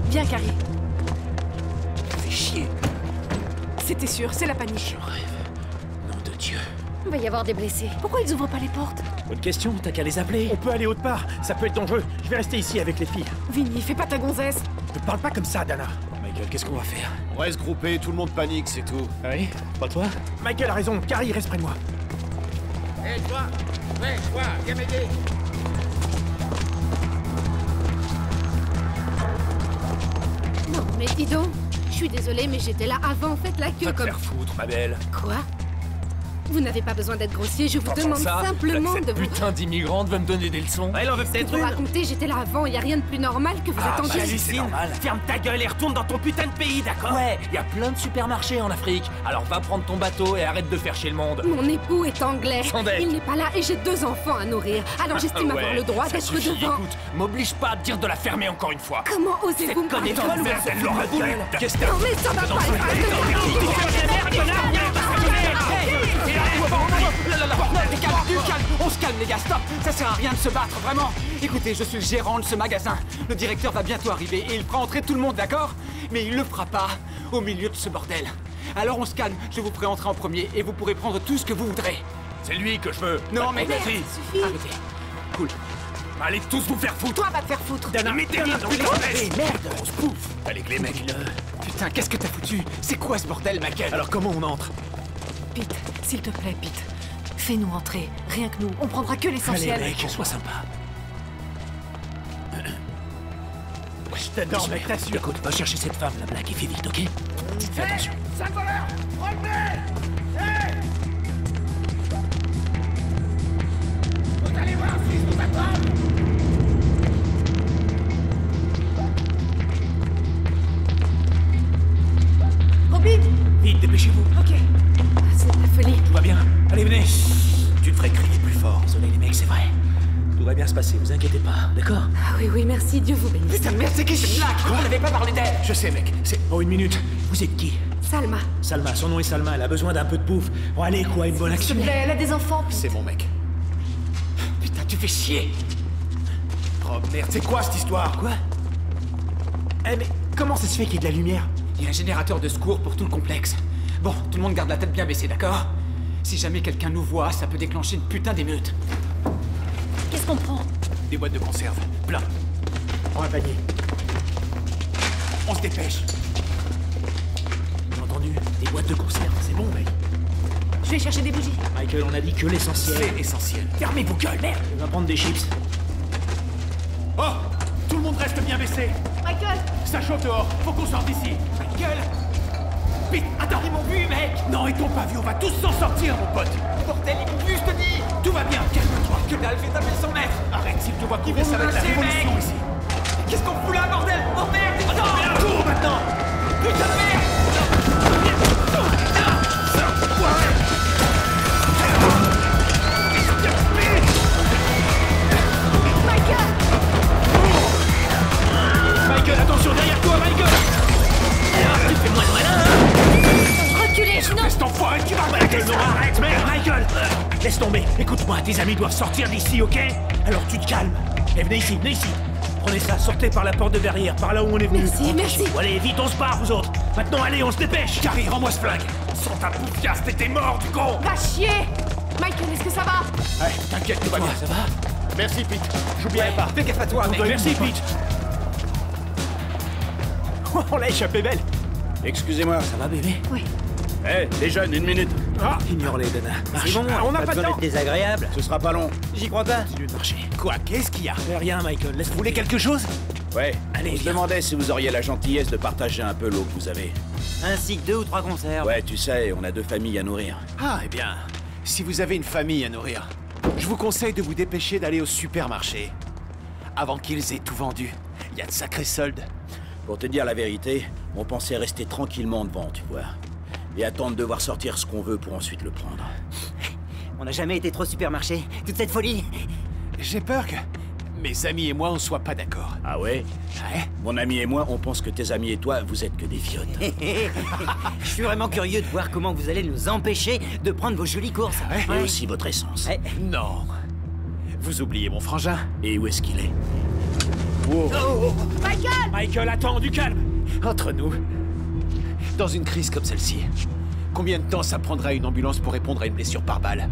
G: Bien carré.
E: Fais chier.
G: C'était sûr, c'est la panique.
E: Je rêve. Nom de Dieu.
I: Il va y avoir des blessés.
G: Pourquoi ils ouvrent pas les portes?
E: Bonne question, t'as qu'à les appeler. On peut aller autre part, ça peut être dangereux. Je vais rester ici avec les filles.
G: Vinny, fais pas ta gonzesse.
E: Ne parle pas comme ça, Dana. Michael, qu'est-ce qu'on va faire?
H: On reste groupés, tout le monde panique, c'est tout.
E: Oui? Pas toi? Michael a raison, Carrie reste près de moi.
K: Hé, toi! Ouais, toi, viens m'aider!
J: Non, mais dis donc, je suis désolée, mais j'étais là avant, faites la queue
E: Va te
J: comme...
E: faire foutre, ma belle.
J: Quoi? Vous n'avez pas besoin d'être grossier, je vous demande simplement de vous...
C: Putain d'immigrante va me donner des leçons.
M: Elle en veut peut-être
J: Vous
M: une.
J: racontez, j'étais là avant, y a rien de plus normal que vous attendiez...
M: Hallucine. Ferme ta gueule et retourne dans ton putain de pays, d'accord?
C: Ouais, y a plein de supermarchés en Afrique. Alors va prendre ton bateau et arrête de faire chier le monde.
J: Mon époux est anglais.
C: Sandek.
J: Il n'est pas là et j'ai 2 enfants à nourrir. Alors j'estime avoir le droit
C: ça
J: d'être
C: suffit,
J: devant...
C: Écoute, m'oblige pas à te dire de la fermer encore une fois.
J: Comment osez-vous me parler
C: Putain de
J: comme
C: merde,
J: ça?
C: elle l'aura voulu. Qu'est-ce que
J: Non mais ça va pas,
N: Calme, on se calme les gars, stop. Ça sert à rien de se battre, vraiment. Écoutez, je suis le gérant de ce magasin. Le directeur va bientôt arriver et il fera entrer tout le monde, d'accord? Mais il le fera pas au milieu de ce bordel. Alors on se calme, je vous ferai entrer en premier et vous pourrez prendre tout ce que vous voudrez.
C: C'est lui que je veux.
N: Non mais...
C: Vas-y.
N: Arrêtez. Cool.
C: Allez tous vous faire foutre.
G: Toi va te faire foutre.
C: Dana, mettez rien dans les fesses. Merde, on se bouffe. Allez, les mecs.
N: Putain, qu'est-ce que t'as foutu? C'est quoi ce bordel, Michael?
H: Alors comment on entre?
G: Pete, s'il te plaît, Pete. Fais-nous entrer. Rien que nous. On prendra que l'essentiel.
C: Allez, mec, sois sympa.
E: Je t'adore, mec, t'assures.
C: Écoute, va chercher cette femme, la blague, et fais vite, ok? Fais attention.
K: Sale voleur! Relevez! Vous allez voir si je vous attrape!
G: Robin!
E: Vite, dépêchez-vous.
G: Ok. C'est de la folie.
E: Tout va bien. Allez, venez. Tu devrais crier plus fort. Désolé, les mecs, c'est vrai. Tout va bien se passer, vous inquiétez pas, d'accord?
J: Ah oui, oui, merci, Dieu vous bénisse.
N: Putain de merde, c'est qui cette blague? Vous n'avez pas parlé d'elle?
E: Je sais, mec. C'est... Oh, une minute. Vous êtes qui?
J: Salma.
C: Salma, son nom est Salma, elle a besoin d'un peu de bouffe. Bon, allez, quoi, une bonne
J: S'il
C: action.
J: te plaît, elle a des enfants.
H: C'est mon mec.
E: Putain, tu fais chier.
H: Oh merde, c'est quoi cette histoire?
C: Quoi? Eh, mais comment ça se fait qu'il y ait de la lumière?
N: Il y a un générateur de secours pour tout le complexe. Bon, tout le monde garde la tête bien baissée, d'accord? Si jamais quelqu'un nous voit, ça peut déclencher une putain d'émeute.
I: Qu'est-ce qu'on prend?
H: Des boîtes de conserve, plein.
C: Prends un panier.
H: On se dépêche.
C: J'ai entendu, des boîtes de conserve, c'est bon, mec.
J: Je vais chercher des bougies.
C: Michael, on a dit que l'essentiel.
H: C'est essentiel.
C: Fermez vos gueules, merde. On va prendre des chips.
H: Oh! Tout le monde reste bien baissé.
J: Michael!
H: Ça chauffe dehors, faut qu'on sorte d'ici.
N: Michael!
H: Vite, attends,
N: Ils m'ont vu, mec!
H: non, ils t'ont pas vu, on va tous s'en sortir, mon pote.
N: Bordel, ils m'ont vu, je te dis!
H: Tout va bien, calme-toi.
N: Que dalle, fais taper son maître!
H: Arrête, s'il te voit
N: Ils
H: courir,
N: vont
H: ça va
N: nous
H: être la
N: lâcher,
H: révolution
N: mec.
H: ici.
N: Qu'est-ce qu'on fout là, bordel? Oh merde, il sort!
H: Cours maintenant.
N: Putain de merde!
C: Michael, attention, derrière toi, Michael. Alors, tu fais moins de malin, hein?
I: Reculez, sinon...
H: Cet enfoiré qui va
C: Michael, non, arrête, merde, Michael. Laisse tomber. Écoute-moi, tes amis doivent sortir d'ici, ok? Alors tu te calmes. Et venez ici, venez ici. Prenez ça, sortez par la porte de verrière, par là où on est venu.
J: Merci, merci.
C: Bon, allez, vite, on se barre, vous autres. Maintenant, allez, on se dépêche.
H: Carrie, rends-moi ce flingue. Sans ta bouffiasse, t'étais mort, du con.
J: Va chier! Michael, est-ce que ça va?
H: Ouais, t'inquiète, tout va bien.
C: Ça va?
H: Merci, Pete. J'oublierai pas.
N: Fais gaffe à toi, mec!
C: Merci, Pete. On l'a échappé belle.
K: Excusez-moi.
C: Ça va, bébé?
J: Oui.
K: Hé, les jeunes, une minute.
C: Ah, ignore-les, Dana. Marche.
E: bon,
C: on n'a pas de temps.
E: désagréable.
K: Ce sera pas long.
E: J'y crois pas.
C: Continue de marcher.
H: Quoi, qu'est-ce qu'il y a?
C: Rien, Michael. Laisse
H: Vous voulez quelque chose?
K: Ouais.
C: Allez,
K: On se
C: viens.
K: demandait si vous auriez la gentillesse de partager un peu l'eau que vous avez.
E: Ainsi que 2 ou 3 conserves.
K: Ouais, tu sais, on a 2 familles à nourrir.
H: Ah, eh bien, si vous avez une famille à nourrir, je vous conseille de vous dépêcher d'aller au supermarché. Avant qu'ils aient tout vendu. Il y a de sacrés soldes.
K: Pour te dire la vérité, on pensait rester tranquillement devant, tu vois. Et attendre de voir sortir ce qu'on veut pour ensuite le prendre.
E: On n'a jamais été trop supermarché. Toute cette folie.
H: J'ai peur que mes amis et moi on soit pas d'accord.
K: Ah ouais?
H: Ouais?
K: Mon ami et moi, on pense que tes amis et toi, vous êtes que des fiottes.
E: Je suis vraiment curieux de voir comment vous allez nous empêcher de prendre vos jolies courses.
K: Et aussi votre essence.
E: Ouais.
H: Non. Vous oubliez mon frangin?
K: Et où est-ce qu'il est?
J: Michael!
C: Michael, attends, du calme.
H: Entre nous, dans une crise comme celle-ci, combien de temps ça prendra à une ambulance pour répondre à une blessure par balle?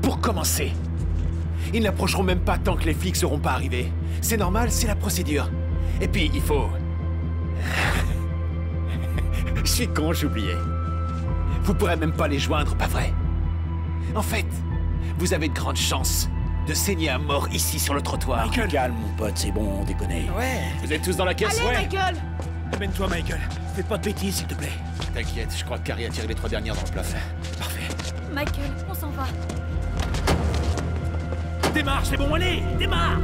H: Pour commencer, ils n'approcheront même pas tant que les flics seront pas arrivés. C'est normal, c'est la procédure. Et puis, il faut... Je suis con, j'oubliais. Vous pourrez même pas les joindre, pas vrai? En fait, vous avez de grandes chances de saigner à mort ici sur le trottoir.
K: Michael, calme, mon pote, c'est bon, on déconne.
E: Ouais.
H: Vous êtes tous dans la caisse?
J: Allez,
H: Ouais.
J: Michael!
C: Amène-toi, Michael. Fais pas de bêtises, s'il te plaît.
H: T'inquiète, je crois que Carrie a tiré les 3 dernières dans le plafond.
C: Parfait.
I: Michael, on s'en va.
C: Démarre, c'est bon, allez, démarre.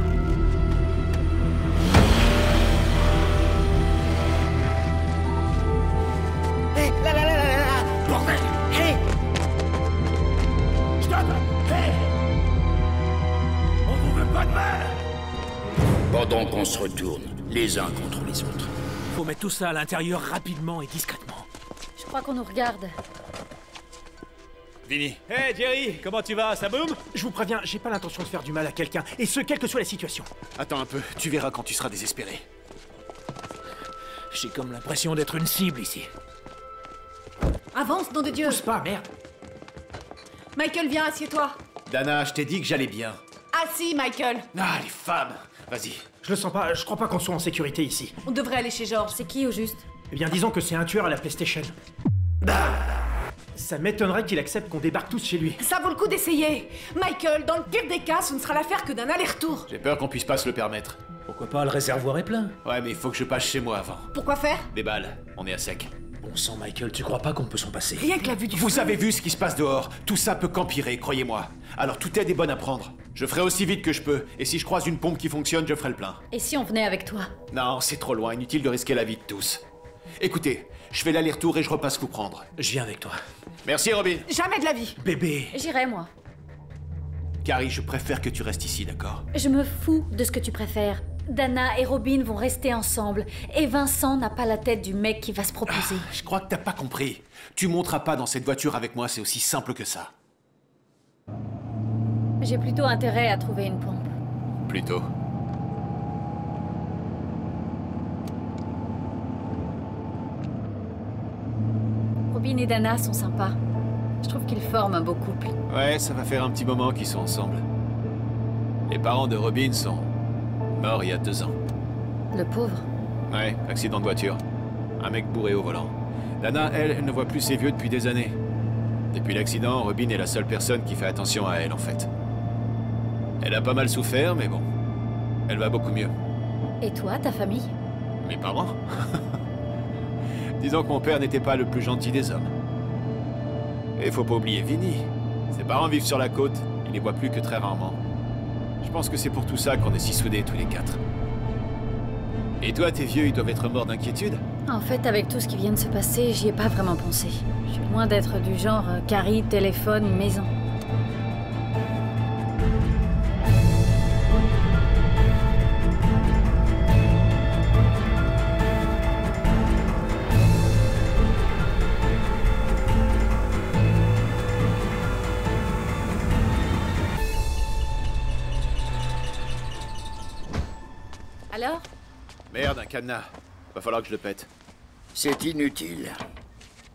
E: Hé, là.
C: Bordel.
E: Hé!
C: Stop. Hey. On vous veut pas de mal.
K: Pendant qu'on se retourne, les uns contre les autres.
C: Faut mettre tout ça à l'intérieur rapidement et discrètement.
I: Je crois qu'on nous regarde.
H: Vinny.
C: Hey Jerry, comment tu vas, ça boum? Je vous préviens, j'ai pas l'intention de faire du mal à quelqu'un, et ce, quelle que soit la situation.
H: Attends un peu, tu verras quand tu seras désespéré.
C: J'ai comme l'impression d'être une cible ici.
J: Avance, nom de Dieu!
C: Pousse pas, merde.
J: Michael, viens, assieds-toi.
H: Dana, je t'ai dit que j'allais bien.
J: Assis, Michael.
H: Ah, les femmes. Vas-y.
C: Je le sens pas, je crois pas qu'on soit en sécurité ici.
J: On devrait aller chez George.
I: C'est qui au juste?
C: Eh bien, disons que c'est un tueur à la PlayStation. Ça m'étonnerait qu'il accepte qu'on débarque tous chez lui.
J: Ça vaut le coup d'essayer. Michael, dans le pire des cas, ce ne sera l'affaire que d'un aller-retour.
H: J'ai peur qu'on puisse pas se le permettre.
C: Pourquoi pas, le réservoir est plein.
H: Ouais, mais il faut que je passe chez moi avant.
J: Pourquoi faire?
H: Des balles, on est à sec.
C: Bon sang, Michael, tu crois pas qu'on peut s'en passer?
J: Rien que la vue du
H: Vous
J: feu.
H: avez vu ce qui se passe dehors. Tout ça peut qu'empirer, croyez-moi. Alors toute aide est bonne à prendre. Je ferai aussi vite que je peux. Et si je croise une pompe qui fonctionne, je ferai le plein.
I: Et si on venait avec toi?
H: Non, c'est trop loin, inutile de risquer la vie de tous. Écoutez, je fais l'aller-retour et je repasse vous prendre.
C: Je viens avec toi.
H: Merci, Robin.
J: Jamais de la vie.
C: Bébé.
I: J'irai, moi.
H: Carrie, je préfère que tu restes ici, d'accord?
I: Je me fous de ce que tu préfères. Dana et Robin vont rester ensemble. Et Vincent n'a pas la tête du mec qui va se proposer.
H: Je crois que t'as pas compris. Tu monteras pas dans cette voiture avec moi, c'est aussi simple que ça.
I: J'ai plutôt intérêt à trouver une pompe.
H: Plutôt.
I: Robin et Dana sont sympas. Je trouve qu'ils forment un beau couple.
H: Ouais, ça va faire un petit moment qu'ils sont ensemble. Les parents de Robin sont morts il y a 2 ans.
I: Le pauvre.
H: Ouais, accident de voiture. Un mec bourré au volant. Dana, elle ne voit plus ses vieux depuis des années. Depuis l'accident, Robin est la seule personne qui fait attention à elle, en fait. Elle a pas mal souffert, mais bon. Elle va beaucoup mieux.
I: Et toi, ta famille?
H: Mes parents? Disons que mon père n'était pas le plus gentil des hommes. Et faut pas oublier Vinny. Ses parents vivent sur la côte, il les voit plus que très rarement. Je pense que c'est pour tout ça qu'on est si soudés tous les 4. Et toi, tes vieux, ils doivent être morts d'inquiétude?
I: En fait, avec tout ce qui vient de se passer, j'y ai pas vraiment pensé. Je suis loin d'être du genre Carrie, téléphone, maison. Alors?
H: Merde, un cadenas. Va falloir que je le pète.
K: C'est inutile.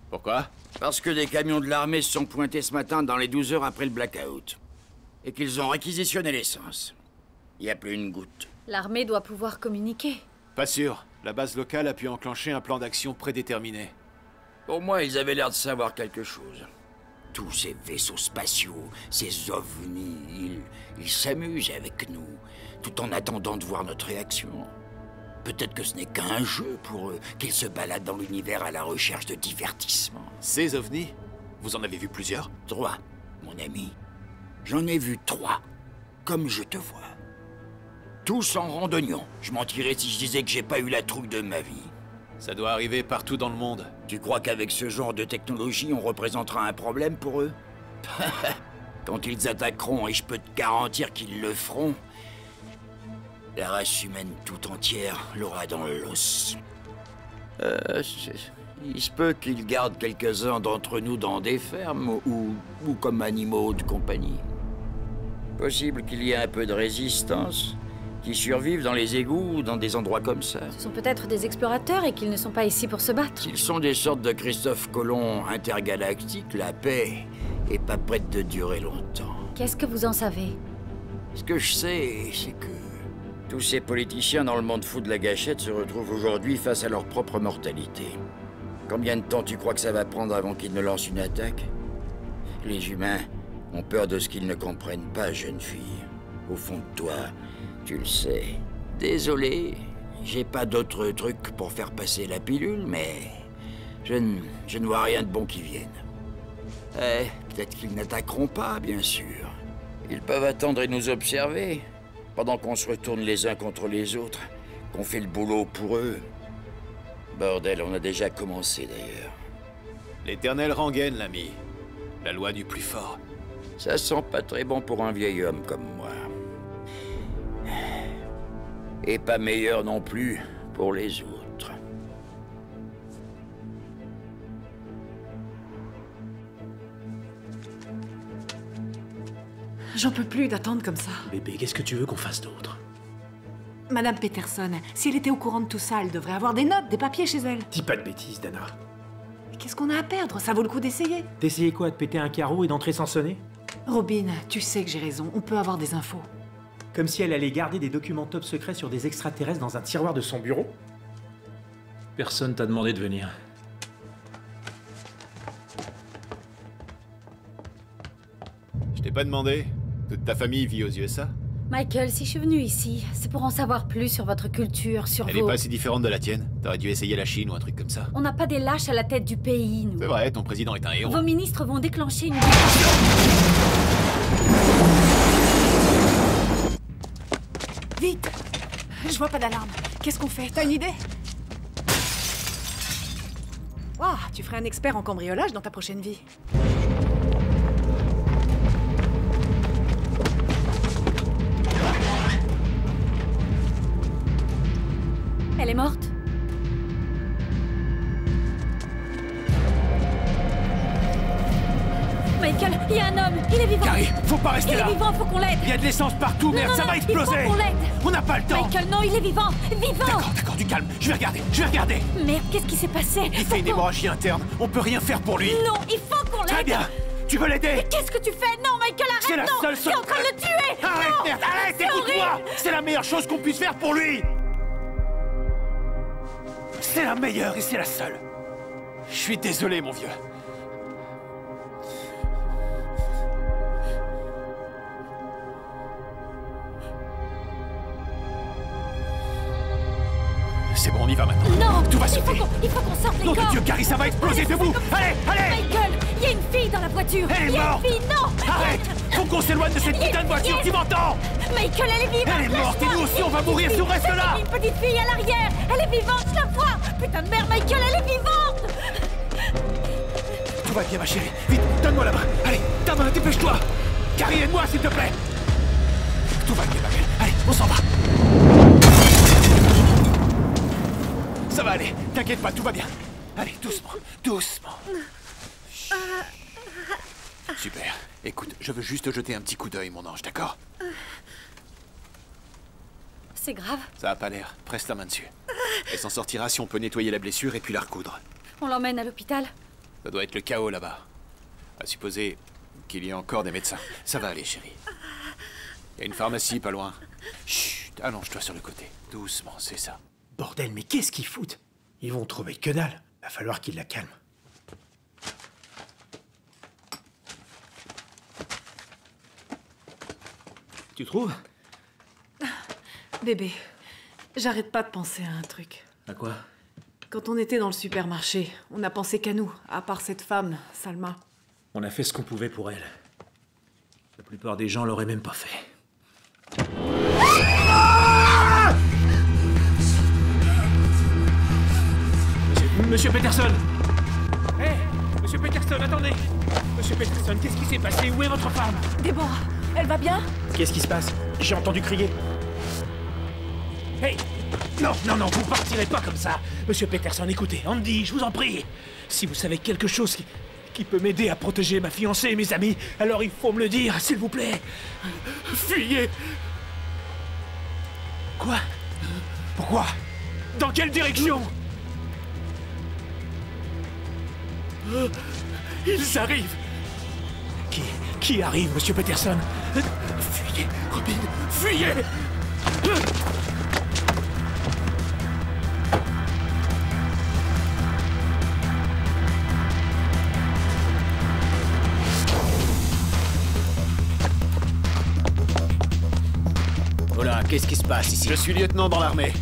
H: Pourquoi?
K: Parce que des camions de l'armée se sont pointés ce matin dans les 12 heures après le blackout. Et qu'ils ont réquisitionné l'essence. Il n'y a plus une goutte.
I: L'armée doit pouvoir communiquer.
H: Pas sûr. La base locale a pu enclencher un plan d'action prédéterminé.
K: Pour moi, ils avaient l'air de savoir quelque chose. Tous ces vaisseaux spatiaux, ces ovnis, ils s'amusent avec nous, tout en attendant de voir notre réaction. Peut-être que ce n'est qu'un jeu pour eux, qu'ils se baladent dans l'univers à la recherche de divertissement.
H: Ces ovnis? Vous en avez vu plusieurs?
K: 3, mon ami. J'en ai vu 3, comme je te vois. Tous en randonnion. Je mentirais si je disais que j'ai pas eu la trouille de ma vie.
H: Ça doit arriver partout dans le monde.
K: Tu crois qu'avec ce genre de technologie, on représentera un problème pour eux? Quand ils attaqueront, et je peux te garantir qu'ils le feront, la race humaine tout entière l'aura dans l'os. Il se peut qu'ils gardent quelques-uns d'entre nous dans des fermes ou comme animaux de compagnie. Possible qu'il y ait un peu de résistance, qui survivent dans les égouts ou dans des endroits comme ça.
I: Ce sont peut-être des explorateurs et qu'ils ne sont pas ici pour se battre.
K: S'ils sont des sortes de Christophe Colomb intergalactiques, la paix est pas prête de durer longtemps.
I: Qu'est-ce que vous en savez?
K: Ce que je sais, c'est que tous ces politiciens dans le monde fou de la gâchette se retrouvent aujourd'hui face à leur propre mortalité. Combien de temps tu crois que ça va prendre avant qu'ils ne lancent une attaque? Les humains ont peur de ce qu'ils ne comprennent pas, jeune fille. Au fond de toi, tu le sais. Désolé, j'ai pas d'autre truc pour faire passer la pilule, mais je ne vois rien de bon qui vienne. Peut-être qu'ils n'attaqueront pas, bien sûr. Ils peuvent attendre et nous observer, pendant qu'on se retourne les uns contre les autres, qu'on fait le boulot pour eux. Bordel, on a déjà commencé d'ailleurs.
H: L'éternel rengaine, l'ami. La loi du plus fort.
K: Ça sent pas très bon pour un vieil homme comme moi. Et pas meilleur non plus pour les autres.
O: J'en peux plus d'attendre comme ça.
C: Bébé, qu'est-ce que tu veux qu'on fasse d'autre?
O: Madame Peterson, si elle était au courant de tout ça, elle devrait avoir des notes, des papiers chez elle.
C: Dis pas de bêtises, Dana.
O: Mais qu'est-ce qu'on a à perdre? Ça vaut le coup d'essayer.
C: D'essayer quoi? De péter un carreau et d'entrer sans sonner?
O: Robin, tu sais que j'ai raison, on peut avoir des infos.
C: Comme si elle allait garder des documents top secrets sur des extraterrestres dans un tiroir de son bureau? Personne t'a demandé de venir.
H: Je t'ai pas demandé. Toute ta famille vit aux USA?
I: Michael, si je suis venue ici, c'est pour en savoir plus sur votre culture, sur
H: Elle est pas si différente de la tienne. T'aurais dû essayer la Chine ou un truc comme ça.
I: On n'a pas des lâches à la tête du pays, nous.
H: C'est vrai, ton président est un héros.
I: Vos ministres vont déclencher une...
O: Vite! Je vois pas d'alarme. Qu'est-ce qu'on fait? T'as une idée? Waouh, tu ferais un expert en cambriolage dans ta prochaine vie.
I: Elle est morte? Michael, il y a un homme, il est vivant.
H: Carrie, faut pas rester là.
I: Il est vivant, faut qu'on l'aide.
H: Il y a de l'essence partout,
I: Non,
H: merde,
I: non,
H: ça
I: non,
H: va exploser.
I: Il faut qu'on l'aide.
H: On n'a pas le temps.
I: Michael, non, il est vivant, vivant.
H: D'accord, du calme. Je vais regarder.
I: Merde, qu'est-ce qui s'est passé?
H: Il fait une hémorragie interne. On peut rien faire pour lui.
I: Non, il faut qu'on l'aide.
H: Très bien. Tu veux l'aider?
I: Mais qu'est-ce que tu fais? Non, Michael, arrête.
H: C'est la
I: non.
H: seule
I: Tu es en train de le tuer.
H: Arrête,
I: non.
H: merde, arrête,
I: C'est
H: écoute-moi.
I: horrible.
H: C'est la meilleure chose qu'on puisse faire pour lui. C'est la meilleure et c'est la seule. Je suis désolé, mon vieux. C'est bon, on y va maintenant.
I: Non.
H: Tout va sauter.
I: Il faut qu'on sorte les
H: Nom
I: corps.
H: de Dieu, Carrie, ça va exploser debout. Allez.
I: Michael, il y a une fille dans la voiture.
H: Elle est
I: Il y a
H: morte.
I: une fille, non.
H: Arrête. Faut qu'on s'éloigne de cette putain de voiture, tu m'entends?
I: Michael, elle est vivante.
H: Elle est morte et
I: lâche-moi.
H: nous aussi, on va mourir si on reste là.
I: Une petite fille à l'arrière. Elle est vivante, je la vois. Putain de merde, Michael, elle est vivante.
H: Tout va bien, ma chérie. Vite, donne-moi la main. Allez, ta main, dépêche-toi. Carrie, aide-moi, s'il te plaît. Tout va bien, ma belle. Allez, on s'en va. Ça va aller. T'inquiète pas, tout va bien. Allez, doucement. Chut. Super. Écoute, je veux juste jeter un petit coup d'œil, mon ange, d'accord?
I: C'est grave.
H: Ça a pas l'air. Presse la main dessus. Elle s'en sortira si on peut nettoyer la blessure et puis la recoudre.
I: On l'emmène à l'hôpital.
H: Ça doit être le chaos là-bas. À supposer qu'il y ait encore des médecins. Ça va aller, chérie. Il y a une pharmacie pas loin. Chut, allonge-toi sur le côté. Doucement, c'est ça.
E: Bordel, mais qu'est-ce qu'ils foutent? Ils vont trouver que dalle. Va falloir qu'ils la calment.
C: Tu trouves?
O: Bébé, j'arrête pas de penser à un truc.
C: À quoi?
O: Quand on était dans le supermarché, on n'a pensé qu'à nous, à part cette femme, Salma.
C: On a fait ce qu'on pouvait pour elle. La plupart des gens l'auraient même pas fait. Monsieur Peterson! Hé! Monsieur Peterson, attendez! Monsieur Peterson, qu'est-ce qui s'est passé? Où est votre femme?
O: Déborah, elle va bien?
E: Qu'est-ce qui se passe? J'ai entendu crier.
C: Hey! Non, vous partirez pas comme ça! Monsieur Peterson, écoutez, Andy, je vous en prie! Si vous savez quelque chose qui peut m'aider à protéger ma fiancée et mes amis, alors il faut me le dire, s'il vous plaît! Fuyez! Quoi? Pourquoi? Dans quelle direction? Ils arrivent! Qui arrive, monsieur Peterson? Fuyez, Robin, fuyez!
D: Oh là, qu'est-ce qui se passe ici?
H: Je suis lieutenant dans l'armée.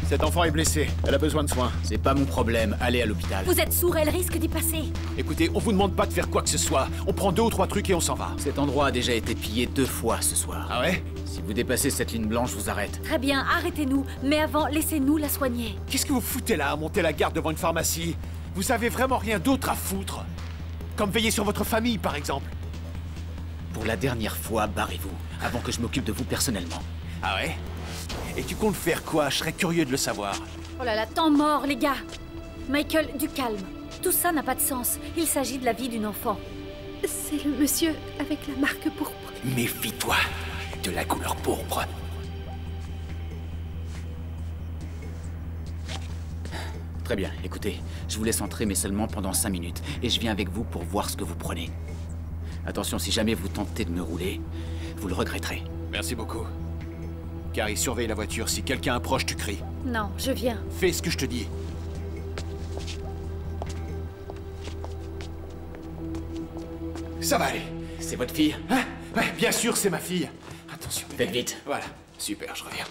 H: Cet enfant est blessé. Elle a besoin de soins.
D: C'est pas mon problème. Allez à l'hôpital.
I: Vous êtes sourd, elle risque d'y passer.
H: Écoutez, on vous demande pas de faire quoi que ce soit. On prend 2 ou 3 trucs et on s'en va.
D: Cet endroit a déjà été pillé 2 fois ce soir.
H: Ah ouais?
D: Si vous dépassez cette ligne blanche, je vous arrête.
I: Très bien, arrêtez-nous. Mais avant, laissez-nous la soigner.
H: Qu'est-ce que vous foutez là à monter la garde devant une pharmacie? Vous avez vraiment rien d'autre à foutre? Comme veiller sur votre famille, par exemple.
D: Pour la dernière fois, barrez-vous, avant que je m'occupe de vous personnellement.
H: Ah ouais? Et tu comptes faire quoi? Je serais curieux de le savoir.
I: Oh là là, temps mort, les gars. Michael, du calme. Tout ça n'a pas de sens. Il s'agit de la vie d'une enfant.
J: C'est le monsieur avec la marque pourpre.
K: Méfie-toi de la couleur pourpre.
D: Très bien, écoutez, je vous laisse entrer, mais seulement pendant 5 minutes. Et je viens avec vous pour voir ce que vous prenez. Attention, si jamais vous tentez de me rouler, vous le regretterez.
H: Merci beaucoup. Carrie, surveille la voiture. Si quelqu'un approche, tu cries.
I: Non, je viens.
H: Fais ce que je te dis. Ça va aller.
D: C'est votre fille?
H: Hein? Ouais, bien sûr, c'est ma fille. Attention.
D: Faites vite.
H: Voilà. Super, je reviens.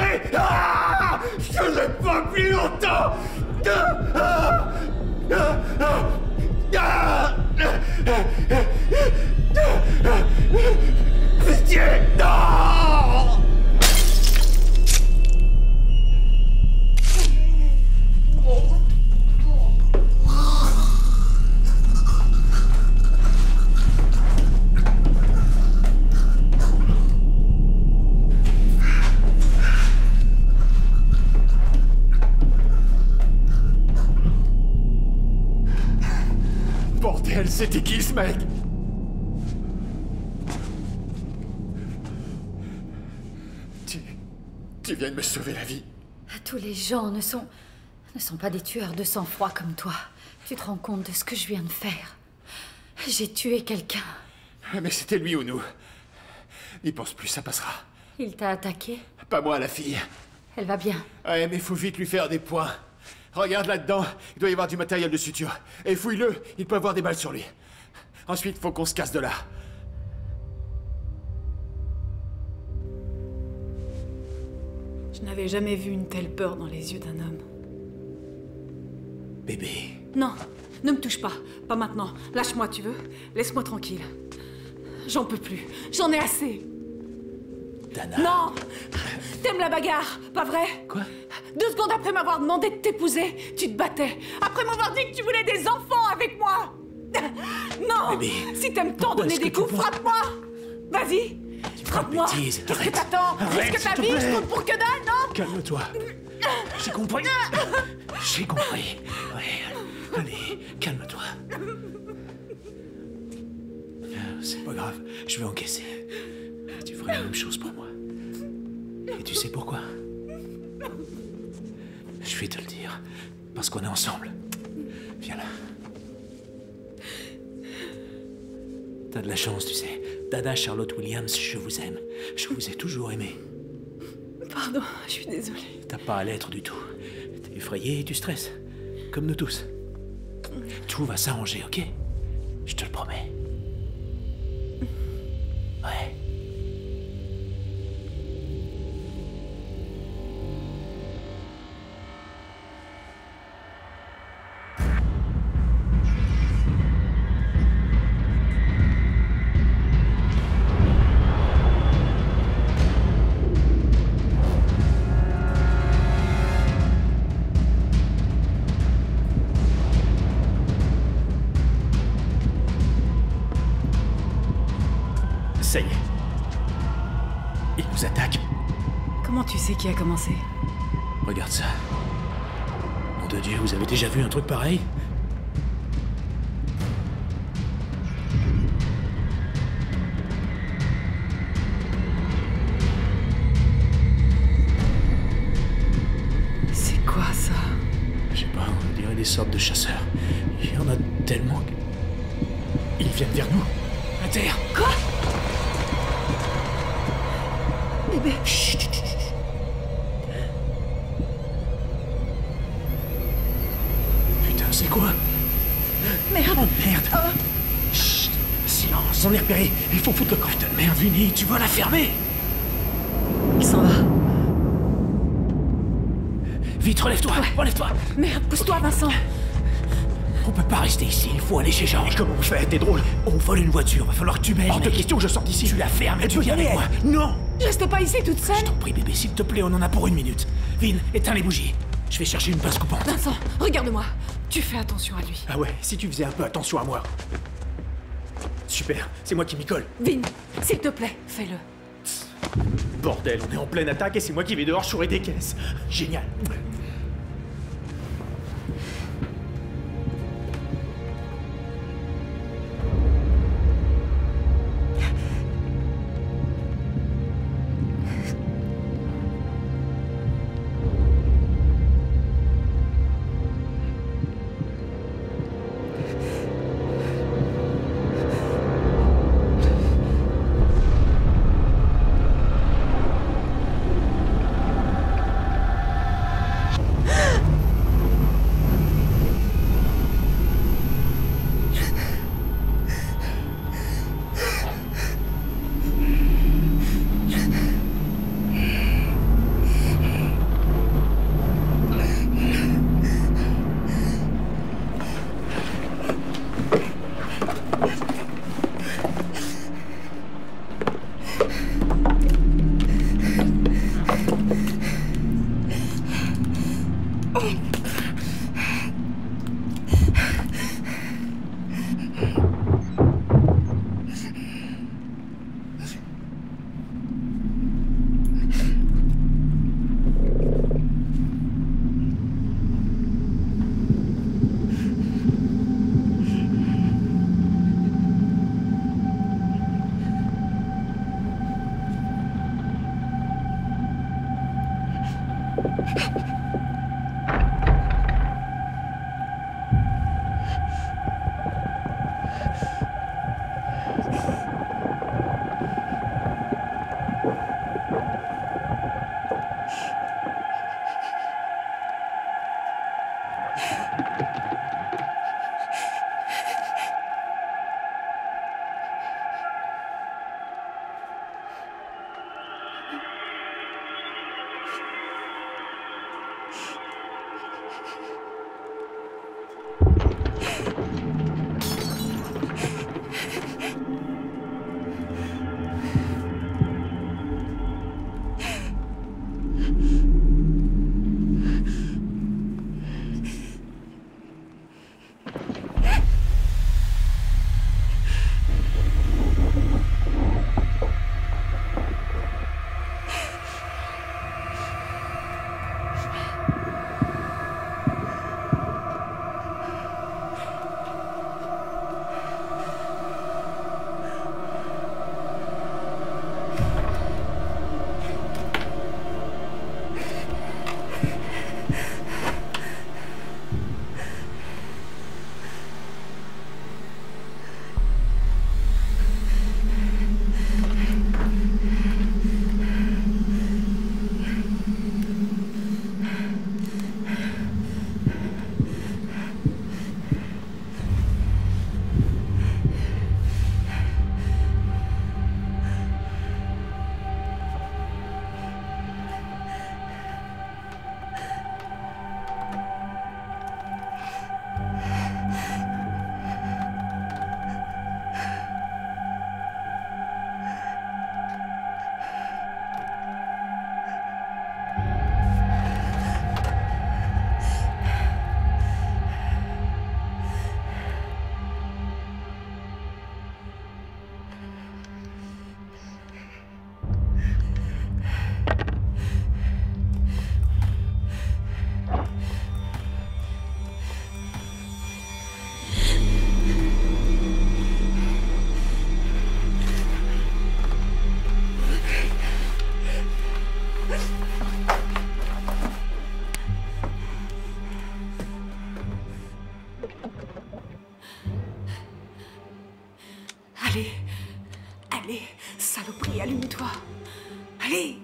K: libérer. Ah, je n'aurai pas plus longtemps. Pitié, non. Bordel, c'était qui ce mec? Tu viens de me sauver la vie.
I: Tous les gens ne sont pas des tueurs de sang-froid comme toi. Tu te rends compte de ce que je viens de faire? J'ai tué quelqu'un.
K: Mais c'était lui ou nous. N'y pense plus, ça passera.
I: Il t'a attaqué?
K: Pas moi, la fille.
I: Elle va bien.
K: Ouais, mais faut vite lui faire des points. Regarde là-dedans, il doit y avoir du matériel de suture. Et fouille-le, il peut avoir des balles sur lui. Ensuite, faut qu'on se casse de là.
O: Je n'avais jamais vu une telle peur dans les yeux d'un homme.
C: Bébé.
O: Non, ne me touche pas. Pas maintenant. Lâche-moi, tu veux? Laisse-moi tranquille. J'en peux plus. J'en ai assez.
C: Dana.
O: Non! T'aimes la bagarre, pas vrai?
C: Quoi?
O: 2 secondes après m'avoir demandé de t'épouser, tu te battais. Après m'avoir dit que tu voulais des enfants avec moi. Non!
C: Bébé,
O: si t'aimes tant donner des coups, frappe-moi! Vas-y! Frappe-moi! Qu'est-ce que t'attends? Est-ce que ta vie, je compte pour que dalle, non?
C: Calme-toi. J'ai compris. J'ai compris. Ouais. Allez, calme-toi. C'est pas grave, je vais encaisser. Tu ferais la même chose pour moi. Et tu sais pourquoi? Je vais te le dire. Parce qu'on est ensemble. Viens là. T'as de la chance, tu sais. Dada, Charlotte Williams, je vous aime. Je vous ai toujours aimé.
O: Pardon, je suis désolée.
C: T'as pas à l'être du tout. T'es effrayé et tu stresses. Comme nous tous. Tout va s'arranger, ok? Je te le promets. Ouais. Ça y est. Il nous attaque.
O: Comment tu sais qui a commencé?
C: Regarde ça. Nom de Dieu, vous avez déjà vu un truc pareil?
O: C'est quoi ça?
C: Je sais pas, on dirait des sortes de chasseurs. Il y en a tellement que... Ils viennent vers nous. À terre.
O: Quoi? Bébé.
C: Chut, chut, chut. Putain, c'est quoi?
O: Merde.
C: Oh merde. Chut. Silence, on est repéré. Il faut foutre le camp. Putain de merde, Vinny, tu vas la fermer.
O: Il s'en va.
C: Vite, relève-toi, relève-toi.
O: Merde, pousse-toi, Vincent.
C: On peut pas rester ici, il faut aller chez Georges. Comment on fait? T'es drôle. On vole une voiture, va falloir que tu m'aides. Hors de question que je sorte d'ici. Tu la fermes et tu viens avec moi. Non.
O: Je reste pas ici toute seule.
C: Je t'en prie, bébé, s'il te plaît, on en a pour 1 minute. Vin, éteins les bougies. Je vais chercher une pince coupante.
O: Vincent, regarde-moi. Tu fais attention à lui.
C: Ah ouais, si tu faisais un peu attention à moi. Super, c'est moi qui m'y colle.
O: Vin, s'il te plaît, fais-le.
C: Bordel, on est en pleine attaque et c'est moi qui vais dehors chourer des caisses. Génial.
O: Allez, allez, saloperie, allume-toi. Allez.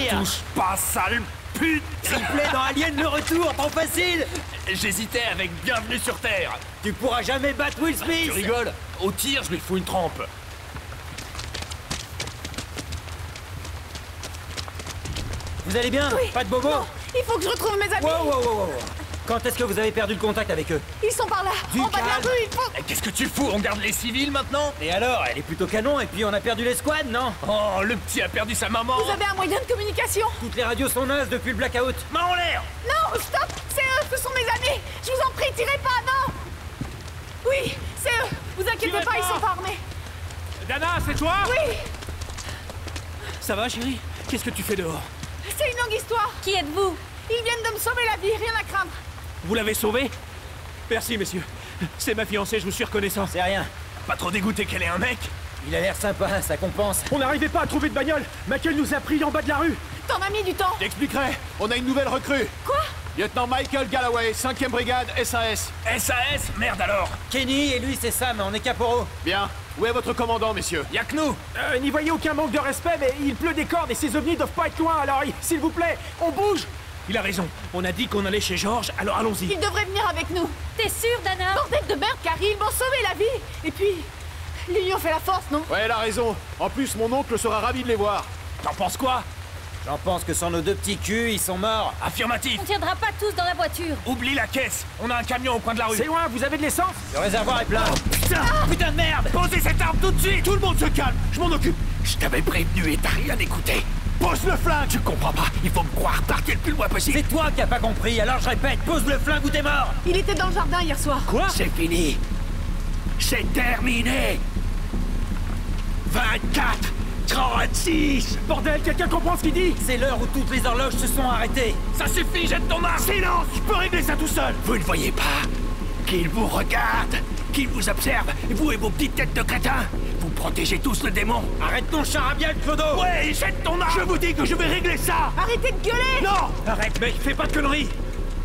K: Touche pas, sale pute!
E: Triplé dans Alien le retour, trop facile!
K: J'hésitais avec Bienvenue sur Terre!
E: Tu pourras jamais battre Will Smith!
K: Tu rigoles? Au tir, je lui fous une trempe!
E: Vous allez bien?
O: Oui.
E: Pas de bobo?
O: Non, il faut que je retrouve mes amis!
E: Wow. Quand est-ce que vous avez perdu le contact avec eux?
O: Ils sont par là, en bas de la rue, il faut...
K: Qu'est-ce que tu fous? On garde les civils maintenant?
E: Et alors, elle est plutôt canon, et puis on a perdu l'escouade, non?
K: Oh, le petit a perdu sa maman!
O: Vous avez un moyen de communication?
E: Toutes les radios sont nazes depuis le blackout!
K: Main en l'air!
O: Non, stop! C'est eux, ce sont mes amis! Je vous en prie, tirez pas, non! Oui, c'est eux! Vous inquiétez pas, ils sont pas armés!
K: Dana, c'est toi?
O: Oui!
C: Ça va, chérie? Qu'est-ce que tu fais dehors?
O: C'est une longue histoire!
I: Qui êtes-vous?
O: Ils viennent de me sauver la vie, rien à craindre!
C: Vous l'avez sauvée? Merci, messieurs. C'est ma fiancée, je vous suis reconnaissant.
E: C'est rien.
K: Pas trop dégoûté qu'elle ait un mec?
E: Il a l'air sympa, ça compense.
C: On n'arrivait pas à trouver de bagnole. Michael nous a pris en bas de la rue.
O: T'en as mis du temps!
H: J'expliquerai. On a une nouvelle recrue.
O: Quoi?
H: Lieutenant Michael Galloway, 5e brigade, SAS.
K: SAS? Merde alors.
N: Kenny et lui, c'est Sam, on est caporaux.
H: Bien. Où est votre commandant, messieurs?
K: Y'a que nous.
E: N'y voyez aucun manque de respect, mais il pleut des cordes et ces ovnis doivent pas être loin, alors s'il vous plaît, on bouge.
C: Il a raison. On a dit qu'on allait chez George, alors allons-y.
O: Il devrait venir avec nous.
I: T'es sûre, Dana?
O: Bordel de merde, Carrie, ils m'ont sauvé la vie. Et puis, l'union fait la force, non?
H: Ouais, elle a raison. En plus, mon oncle sera ravi de les voir.
K: T'en penses quoi?
N: J'en pense que sans nos deux petits culs, ils sont morts.
K: Affirmatif.
I: On tiendra pas tous dans la voiture.
K: Oublie la caisse. On a un camion au coin de la rue.
E: C'est loin, vous avez de l'essence?
N: Le réservoir est plein.
K: Putain, putain de merde. Posez cette arme tout de suite.
H: Tout le monde se calme. Je m'en occupe.
K: Je t'avais prévenu et t'as rien écouté.
H: Pose le flingue.
K: Tu comprends pas. Il faut me croire. Partez le plus loin possible.
N: C'est toi qui as pas compris, alors je répète, pose le flingue ou t'es mort.
O: Il était dans le jardin hier soir.
K: Quoi? C'est fini. C'est terminé. 24, 36.
E: Bordel, quelqu'un comprend ce qu'il dit?
N: C'est l'heure où toutes les horloges se sont arrêtées.
K: Ça suffit, jette ton arme.
H: Silence. Je peux régler ça tout seul.
K: Vous ne voyez pas qu'il vous regarde, qu'il vous observe, vous et vos petites têtes de crétins. Vous protégez tous le démon.
N: Arrête ton charabia, Clodo.
K: Ouais, jette ton arme.
H: Je vous dis que je vais régler ça.
O: Arrêtez de gueuler.
H: Non.
E: Arrête, mec, fais pas de conneries.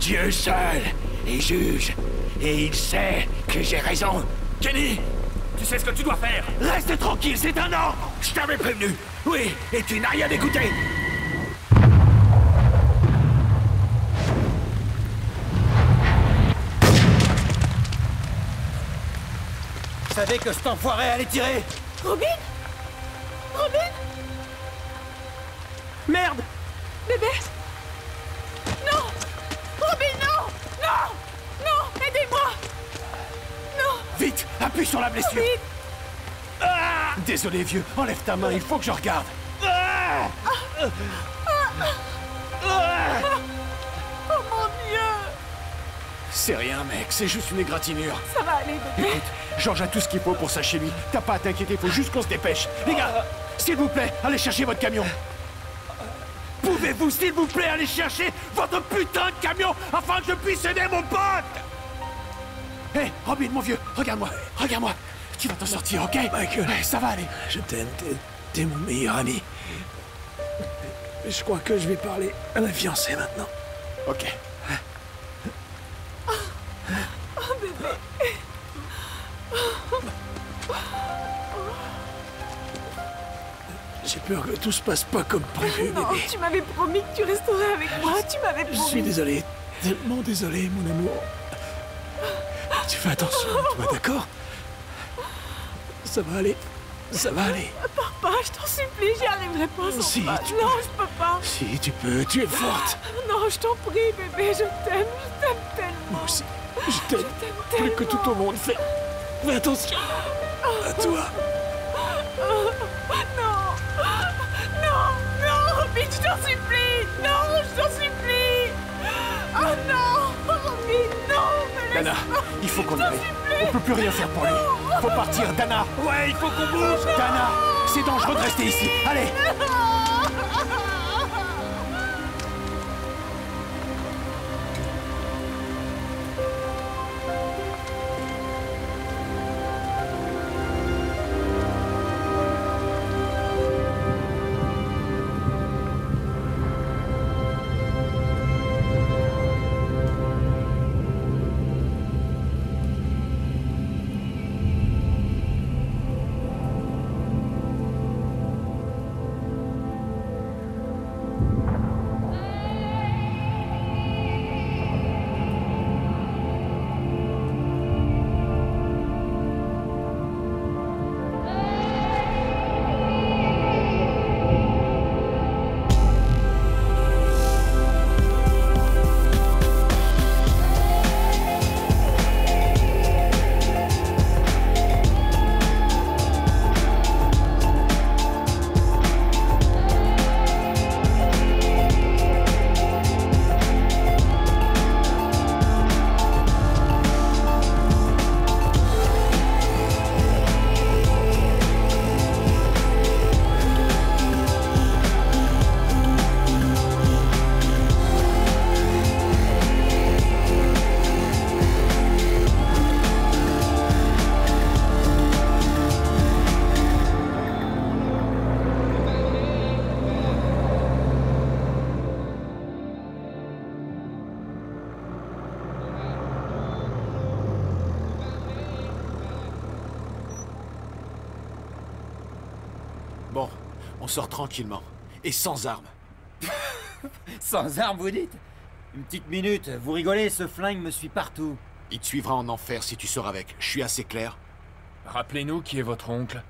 K: Dieu seul est juge, et il sait que j'ai raison. Kenny, tu sais ce que tu dois faire.
H: Reste tranquille, c'est un ordre.
K: Je t'avais prévenu. Oui, et tu n'as rien écouté.
N: Je savais que cet enfoiré allait tirer.
O: Robin? Robin?
E: Merde!
O: Bébé? Non! Robin, non! Non! Non! Aidez-moi! Non!
H: Vite, appuie sur la blessure.
O: Vite!
H: Ah! Désolé, vieux. Enlève ta main, il faut que je regarde. Ah!
O: Oh mon Dieu!
H: C'est rien, mec. C'est juste une égratignure.
O: Ça va aller, bébé.
H: Écoute, Georges a tout ce qu'il faut pour ça chez lui. T'as pas à t'inquiéter, faut juste qu'on se dépêche. Les gars, s'il vous plaît, allez chercher votre camion. Pouvez-vous, s'il vous plaît, aller chercher votre putain de camion afin que je puisse aider mon pote? Hé, Robin, mon vieux, regarde-moi, regarde-moi. Tu vas t'en sortir, ok?
C: Michael,
H: ça va aller.
C: Je t'aime, t'es mon meilleur ami. Je crois que je vais parler à ma fiancée maintenant.
H: Ok.
O: Oh, bébé.
C: J'ai peur que tout se passe pas comme prévu,
O: Non,
C: bébé.
O: tu m'avais promis que tu resterais avec moi. Tu m'avais promis.
C: Je suis désolé, tellement désolé, mon amour. Tu fais attention à toi, d'accord? Ça va aller, ça va aller.
O: Papa, je t'en supplie, j'y arriverai pas sans
C: Si,
O: toi.
C: tu
O: Non, je peux pas.
C: Si, tu peux, tu es forte.
O: Non, je t'en prie, bébé, je t'aime tellement.
C: Moi aussi, je t'aime plus que tout au monde. Fais attention à toi.
O: Non, Robin, je t'en supplie. Non, je t'en supplie. Oh non, Robin, non.
H: Dana, il faut qu'on y aille. On peut plus rien faire pour lui. Faut partir, Dana.
K: Ouais, il faut qu'on bouge.
H: Dana, c'est dangereux de rester ici. Allez. On sort tranquillement. Et sans armes.
K: Sans armes, vous dites? Une petite minute, vous rigolez, ce flingue me suit partout.
H: Il te suivra en enfer si tu sors avec. Je suis assez clair.
P: Rappelez-nous qui est votre oncle.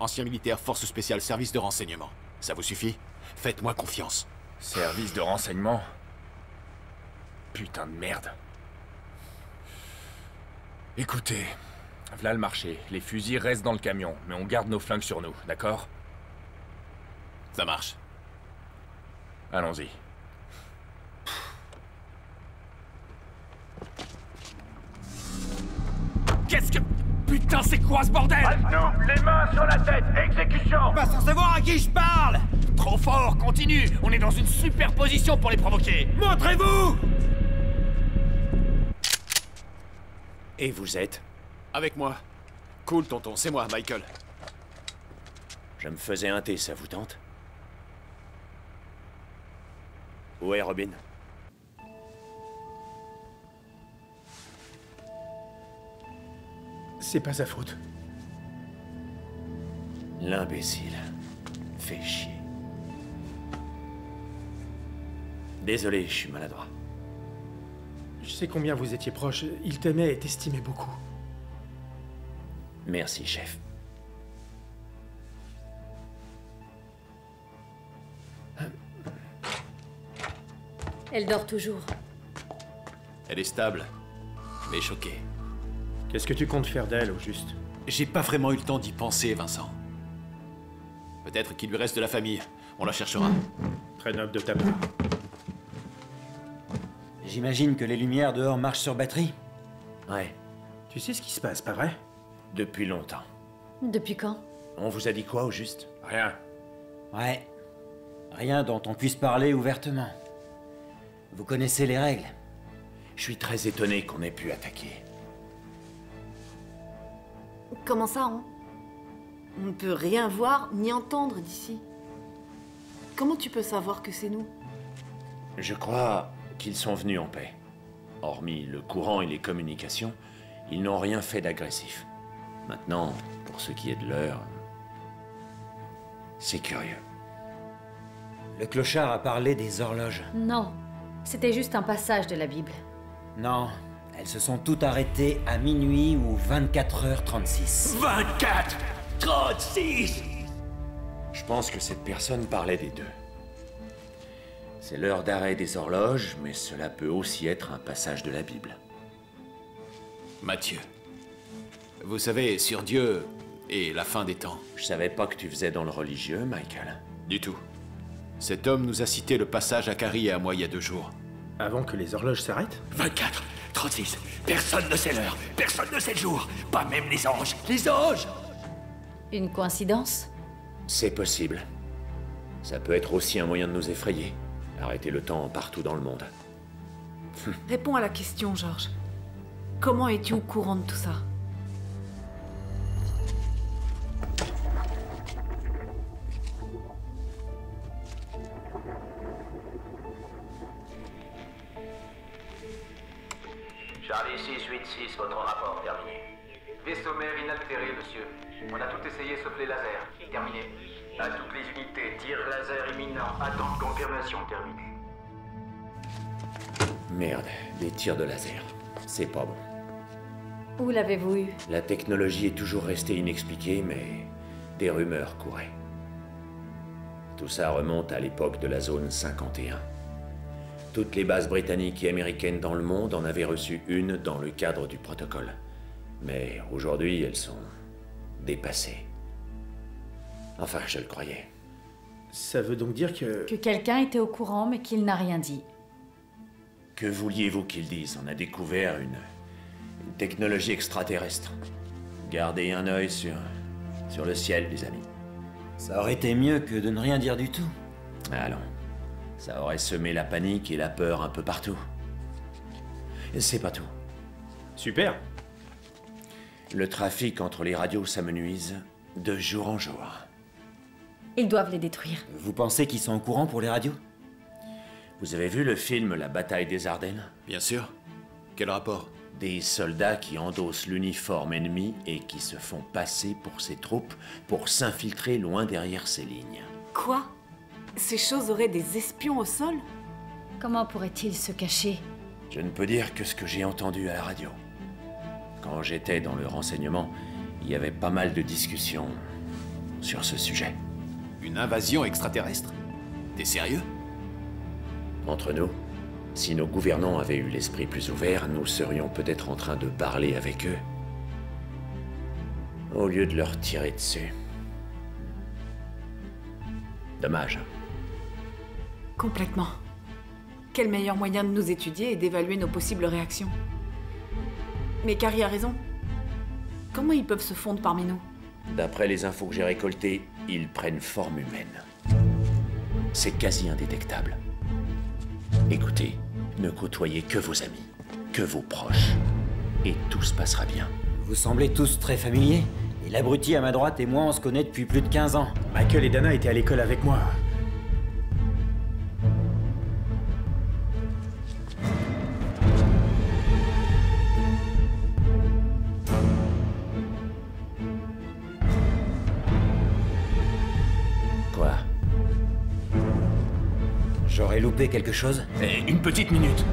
H: Ancien militaire, force spéciale, service de renseignement. Ça vous suffit? Faites-moi confiance.
P: Service de renseignement? Putain de merde. Écoutez, v'là le marché. Les fusils restent dans le camion, mais on garde nos flingues sur nous, d'accord?
H: Ça marche.
P: Allons-y.
K: Qu'est-ce que... Putain, c'est quoi ce bordel?
A: Reste-nous, les mains sur la tête, exécution!
K: Pas sans savoir à qui je parle! Trop fort, continue! On est dans une super position pour les provoquer! Montrez-vous!
C: Et vous êtes?
H: Avec moi. Cool, tonton, c'est moi, Michael.
C: Je me faisais un thé, ça vous tente? Où est Robin?
E: C'est pas sa faute.
C: L'imbécile. Fait chier. Désolé, je suis maladroit.
E: Je sais combien vous étiez proches. Il t'aimait et t'estimait beaucoup.
C: Merci, chef.
I: Elle dort toujours.
H: Elle est stable, mais choquée.
E: Qu'est-ce que tu comptes faire d'elle, au juste?
H: J'ai pas vraiment eu le temps d'y penser, Vincent. Peut-être qu'il lui reste de la famille. On la cherchera.
E: Très noble de ta part.
K: J'imagine que les lumières dehors marchent sur batterie?
C: Ouais.
E: Tu sais ce qui se passe, pas vrai?
C: Depuis longtemps.
I: Depuis quand?
C: On vous a dit quoi, au juste?
P: Rien.
K: Ouais. Rien dont on puisse parler ouvertement. Vous connaissez les règles.
C: Je suis très étonné qu'on ait pu attaquer.
O: Comment ça, hein? On ne peut rien voir ni entendre d'ici. Comment tu peux savoir que c'est nous?
C: Je crois qu'ils sont venus en paix. Hormis le courant et les communications, ils n'ont rien fait d'agressif. Maintenant, pour ce qui est de l'heure, c'est curieux.
K: Le clochard a parlé des horloges.
I: Non, c'était juste un passage de la Bible.
K: Non, elles se sont toutes arrêtées à minuit ou 24h36.
C: 24h36! Je pense que cette personne parlait des deux. C'est l'heure d'arrêt des horloges, mais cela peut aussi être un passage de la Bible.
H: Mathieu, vous savez, sur Dieu et la fin des temps.
C: Je savais pas que tu faisais dans le religieux, Michael.
H: Du tout. Cet homme nous a cité le passage à Carrie et à moi il y a 2 jours.
E: Avant que les horloges s'arrêtent?
K: 24h36. Personne ne sait l'heure, personne ne sait le jour. Pas même les anges. Les anges!
I: Une coïncidence?
C: C'est possible. Ça peut être aussi un moyen de nous effrayer. Arrêter le temps partout dans le monde.
O: Réponds à la question, Georges. Comment es-tu au courant de tout ça?
B: Charlie 686, votre rapport terminé. Vaisseau mère inaltéré, monsieur. On a tout essayé sauf les lasers. Terminé. À toutes les unités, tir laser imminent. Attente confirmation terminée.
C: Merde, des tirs de laser. C'est pas bon.
I: Où l'avez-vous eu?
C: La technologie est toujours restée inexpliquée, mais des rumeurs couraient. Tout ça remonte à l'époque de la zone 51. Toutes les bases britanniques et américaines dans le monde en avaient reçu une dans le cadre du protocole. Mais aujourd'hui, elles sont dépassées. Enfin, je le croyais.
E: Ça veut donc dire que...
I: Que quelqu'un était au courant, mais qu'il n'a rien dit.
C: Que vouliez-vous qu'ils disent? On a découvert une technologie extraterrestre. Gardez un œil sur le ciel, les amis.
K: Ça aurait été mieux que de ne rien dire du tout.
C: Allons. Ça aurait semé la panique et la peur un peu partout. Et c'est pas tout.
E: Super.
C: Le trafic entre les radios s'amenuise de jour en jour.
I: Ils doivent les détruire.
K: Vous pensez qu'ils sont au courant pour les radios?
C: Vous avez vu le film La bataille des Ardennes?
H: Bien sûr. Quel rapport?
C: Des soldats qui endossent l'uniforme ennemi et qui se font passer pour ses troupes pour s'infiltrer loin derrière ses lignes.
O: Quoi? Ces choses auraient des espions au sol?
I: Comment pourraient-ils se cacher?
K: Je ne peux dire que ce que j'ai entendu à la radio. Quand j'étais dans le renseignement, il y avait pas mal de discussions sur ce sujet.
H: Une invasion extraterrestre? T'es sérieux?
K: Entre nous, si nos gouvernants avaient eu l'esprit plus ouvert, nous serions peut-être en train de parler avec eux, au lieu de leur tirer dessus. Dommage.
O: Complètement. Quel meilleur moyen de nous étudier et d'évaluer nos possibles réactions? Mais Carrie a raison. Comment ils peuvent se fondre parmi nous?
K: D'après les infos que j'ai récoltées, ils prennent forme humaine. C'est quasi indétectable. Écoutez, ne côtoyez que vos amis, que vos proches, et tout se passera bien.
E: Vous semblez tous très familiers. Et l'abruti à ma droite et moi, on se connaît depuis plus de 15 ans. Michael et Dana étaient à l'école avec moi.
K: Quoi?
E: J'aurais loupé quelque chose?
K: Une petite minute.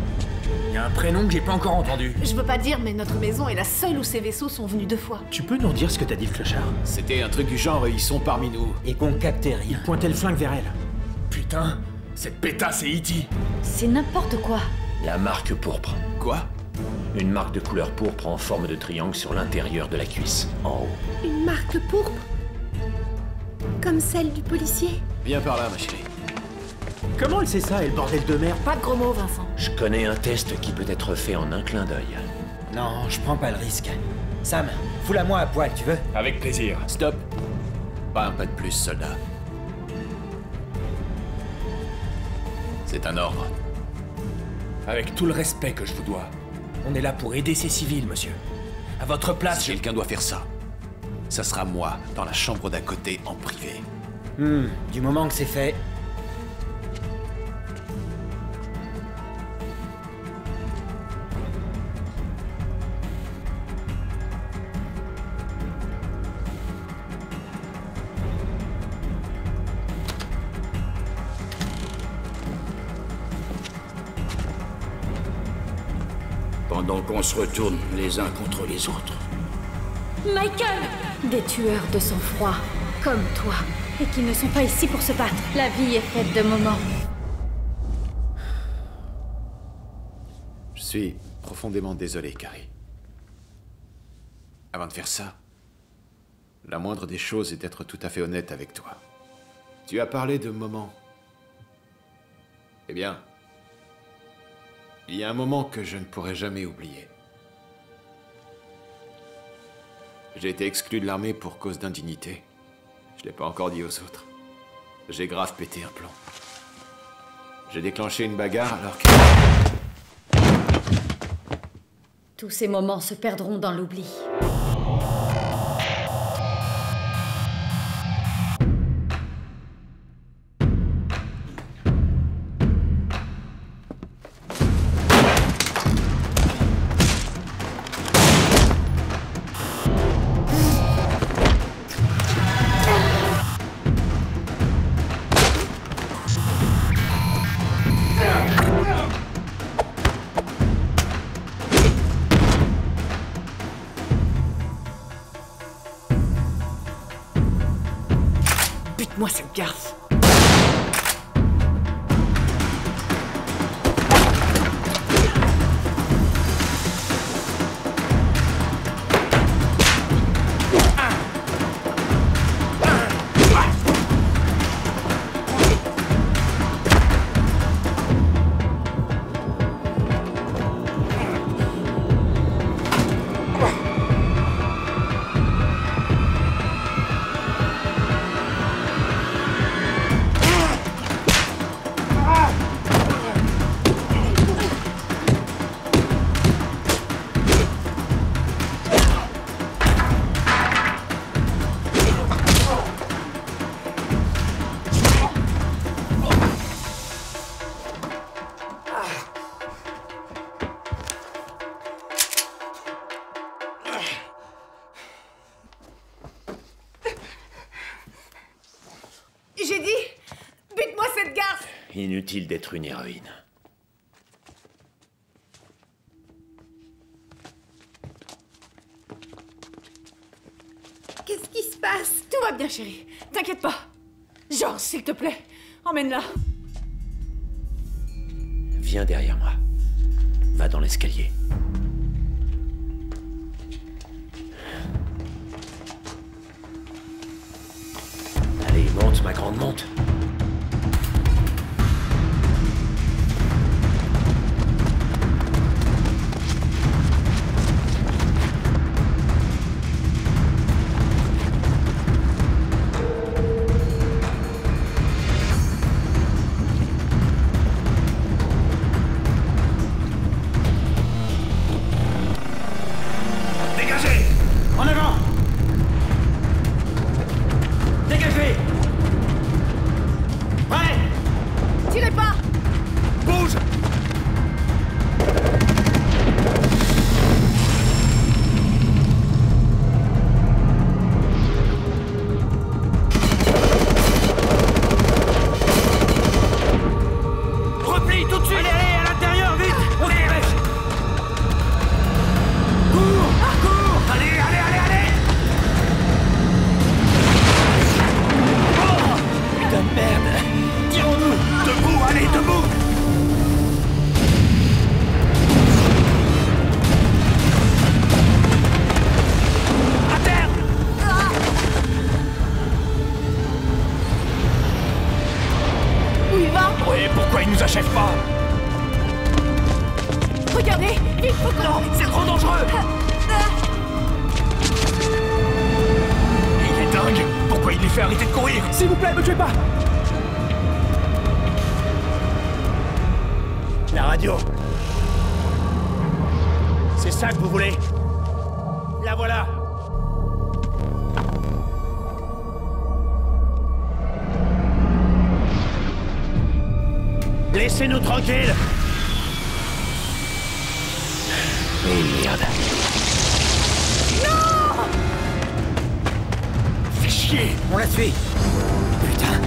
E: Il y a un prénom que j'ai pas encore entendu.
O: Je veux pas dire, mais notre maison est la seule où ces vaisseaux sont venus 2 fois.
C: Tu peux nous redire ce que t'as dit, le clochard?
H: C'était un truc du genre, ils sont parmi nous.
E: Et qu'on captait rien.
C: Il pointait le flingue vers elle.
K: Putain, cette pétasse est E.T.
I: C'est n'importe quoi.
K: La marque pourpre.
H: Quoi?
K: Une marque de couleur pourpre en forme de triangle sur l'intérieur de la cuisse, en haut.
J: Une marque pourpre? Comme celle du policier?
H: Viens par là, ma chérie.
C: Comment elle sait ça, et le bordel de merde?
O: Pas de gros mots, Vincent.
K: Je connais un test qui peut être fait en un clin d'œil.
E: Non, je prends pas le risque. Sam, fous-la moi à poil, tu veux?
P: Avec plaisir.
H: Stop. Pas un pas de plus, soldat. C'est un ordre.
P: Avec tout le respect que je vous dois, on est là pour aider ces civils, monsieur. À votre place,
H: Si quelqu'un doit faire ça, ça sera moi, dans la chambre d'à côté, en privé.
E: Du moment que c'est fait...
K: Pendant qu'on se retourne les uns contre les autres.
I: Michael! Des tueurs de sang-froid, comme toi, et qui ne sont pas ici pour se battre. La vie est faite de moments.
H: Je suis profondément désolé, Carrie. Avant de faire ça, la moindre des choses est d'être tout à fait honnête avec toi. Tu as parlé de moments. Eh bien, il y a un moment que je ne pourrai jamais oublier. J'ai été exclu de l'armée pour cause d'indignité. Je l'ai pas encore dit aux autres. J'ai grave pété un plomb. J'ai déclenché une bagarre alors que...
I: Tous ces moments se perdront dans l'oubli.
O: Bute-moi cette garce.
P: inutile d'être une héroïne.
J: Qu'est-ce qui se passe?
O: Tout va bien, chérie. T'inquiète pas. George, s'il te plaît, emmène-la.
P: Viens derrière moi. Va dans l'escalier. Allez, monte, ma grande, monte.
K: Laissez-nous tranquilles.
P: Merde.
J: Non!
K: Fais chier.
N: On la suit. Putain.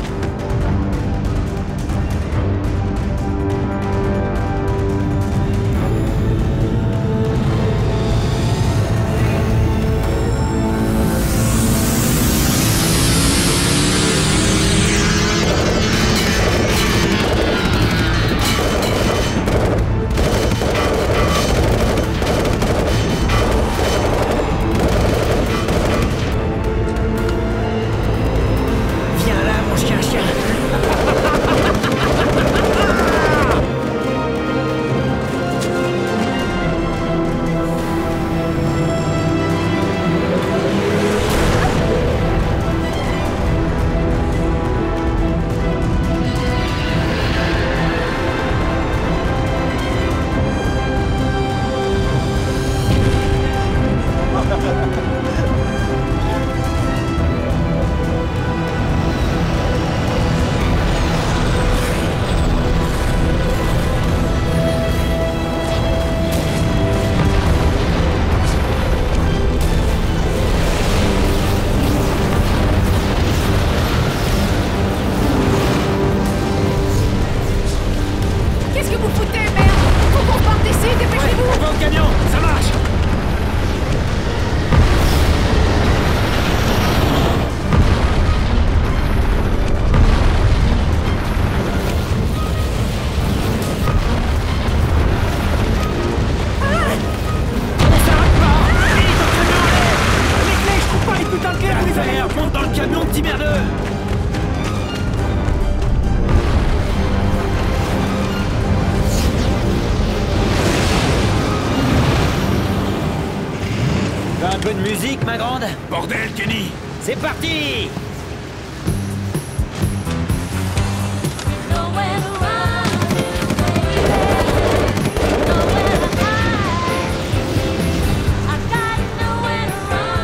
N: Un peu de musique, ma grande?
K: Bordel, Kenny!
N: C'est parti!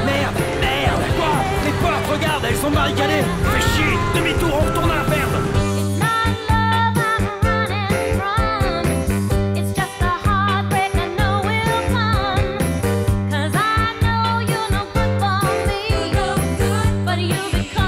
K: Merde! Merde! Quoi? Les portes, regarde, elles sont barricadées! Fais chier! Demi-tour, on retourne à la ferme!
Q: But you become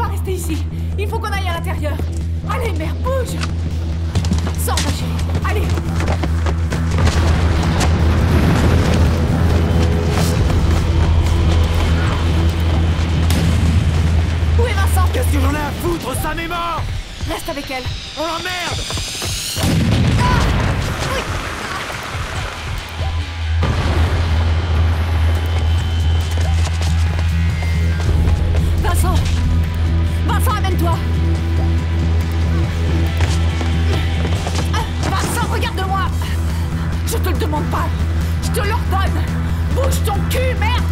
O: rester ici. Il faut qu'on aille à l'intérieur. Allez, mère, bouge. Sors, ma chérie. Allez. Où est Vincent?
E: Qu'est-ce que j'en ai à foutre? Sam est mort!
O: Reste avec elle.
E: On l'emmerde!
O: Vincent! Vincent, amène-toi! Vincent, regarde-moi! Je te le demande pas! Je te l'ordonne! Bouge ton cul, merde!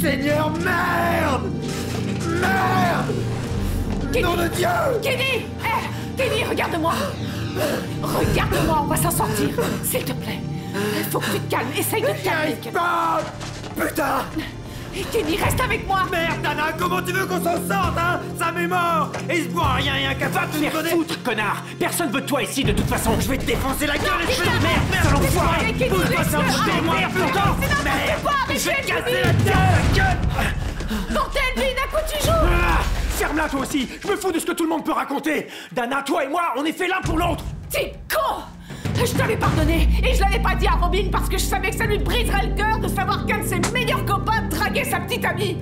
E: Seigneur, merde! Merde!
O: Kenny!
E: Nom de Dieu!
O: Kenny! Kenny, regarde-moi! Regarde-moi, on va s'en sortir! S'il te plaît! Il faut que tu te calmes, essaye de te calmer!
E: J'y arrive pas! Putain!
O: Kenny, reste avec moi!
E: Merde, Dana, comment tu veux qu'on s'en sorte, hein? Sam est mort! Et il se voit rien et incapable de nous donner...
C: Foutre, connard! Personne veut de toi ici, de toute façon!
E: Je vais te défoncer la gueule, espèce de
O: merde!
E: merde, l'enfoiré! Bouge-toi, ça me merde, putain! Merde! Je vais te casser la gueule!
O: Bordel, Vin, à quoi tu joues?
C: Ferme-la, toi aussi! Je me fous de ce que tout le monde peut raconter! Dana, toi et moi, on est fait l'un pour l'autre!
O: T'es con! Je t'avais pardonné et je l'avais pas dit à Robin parce que je savais que ça lui briserait le cœur de savoir qu'un de ses meilleurs copains draguait sa petite amie.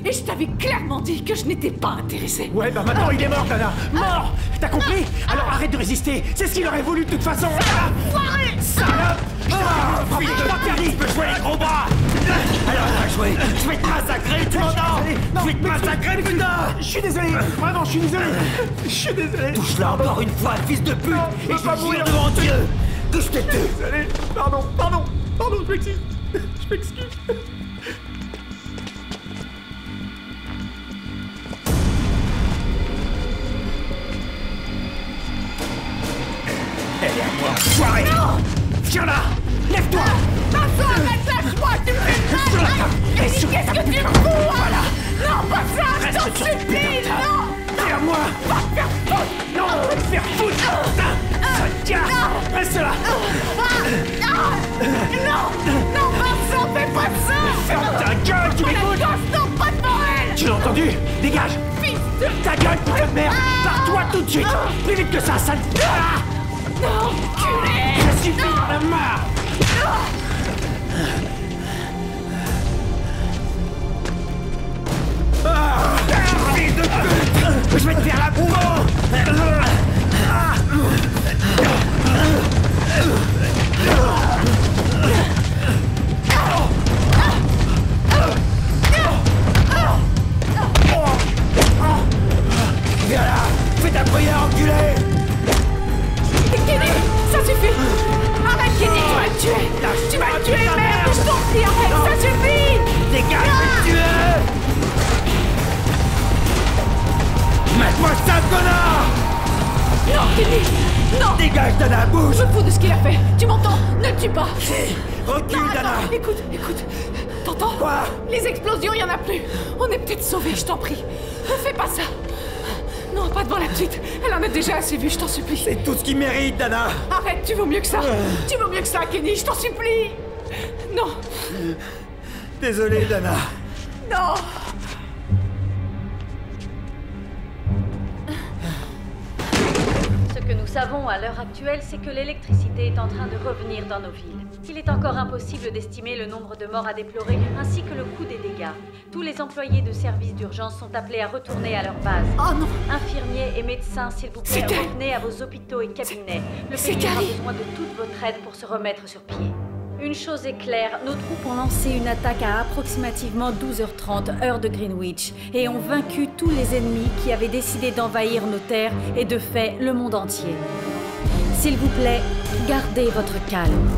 O: Et je t'avais clairement dit que je n'étais pas intéressée.
C: Ouais, bah maintenant il est mort, Dana! Mort! T'as compris? Alors arrête de résister! C'est ce qu'il aurait voulu de toute façon!
O: Foiré!
C: Salope!
E: Oh, fils de pute, je peux jouer les gros bras! Alors on va jouer! Je vais te massacrer, tu m'entends? Je vais te massacrer, putain!
C: Je suis désolé! Vraiment, je suis désolé! Je suis désolé!
E: Touche-la encore une fois, fils de pute! Et je jure devant Dieu que je te tue!
C: Désolé! Pardon, je m'excuse! Je m'excuse!
E: Elle est à moi! Soirée! Viens là! Lève-toi!
O: Vincent, lâche-moi, tu me fais mal! Qu'est-ce que tu fous? Voilà! Non, pas ça! Je t'en supplie! Non!
E: Viens à moi!
O: Va te faire foutre!
E: Non, va te faire foutre! Tiens! Reste là!
O: Non, Vincent, fais pas ça!
E: Ferme ta gueule, tu m'écoutes?
O: Non, pas de Noël!
C: Tu l'as entendu? Dégage!
O: Fils de...
C: Ta gueule, putain de merde! Pars-toi tout de suite! Plus vite que ça, sale...
O: Non, culé!
C: Ça suffit, j'en ai marre!
E: Fils de pute! Je vais te faire la peau! Viens là! Fais ta prière, enculé!
O: Kenny, ça suffit! Arrête, Kenny, tu vas le tuer! Tu vas le tuer, merde! Je t'en prie, arrête, ça suffit!
E: Dégage, je vais te tuer! Mets-moi ça, connard!
O: Non, Kenny! Non!
E: Dégage, Dana, bouge!
O: Je me fous de ce qu'il a fait! Tu m'entends? Ne le tue pas!
E: Recule,
O: non,
E: Dana!
O: attends, écoute! T'entends?
E: Quoi?
O: Les explosions, il y en a plus! On est peut-être sauvés, je t'en prie! Ne fais pas ça! Non, pas devant la petite! Elle en a déjà assez vu, je t'en supplie!
E: C'est tout ce qu'il mérite, Dana!
O: Arrête, tu vaux mieux que ça! Tu vaux mieux que ça, Kenny, je t'en supplie! Non!
E: Désolé, Dana!
O: Non!
Q: Ce que nous savons à l'heure actuelle, c'est que l'électricité est en train de revenir dans nos villes. Il est encore impossible d'estimer le nombre de morts à déplorer, ainsi que le coût des dégâts. Tous les employés de services d'urgence sont appelés à retourner à leur base.
O: Oh non!
Q: Infirmiers et médecins, s'il vous plaît, revenez à vos hôpitaux et cabinets. Le pays aura besoin de toute votre aide pour se remettre sur pied. Une chose est claire, nos troupes ont lancé une attaque à approximativement 12h30, heure de Greenwich, et ont vaincu tous les ennemis qui avaient décidé d'envahir nos terres et de fait le monde entier. S'il vous plaît, gardez votre calme.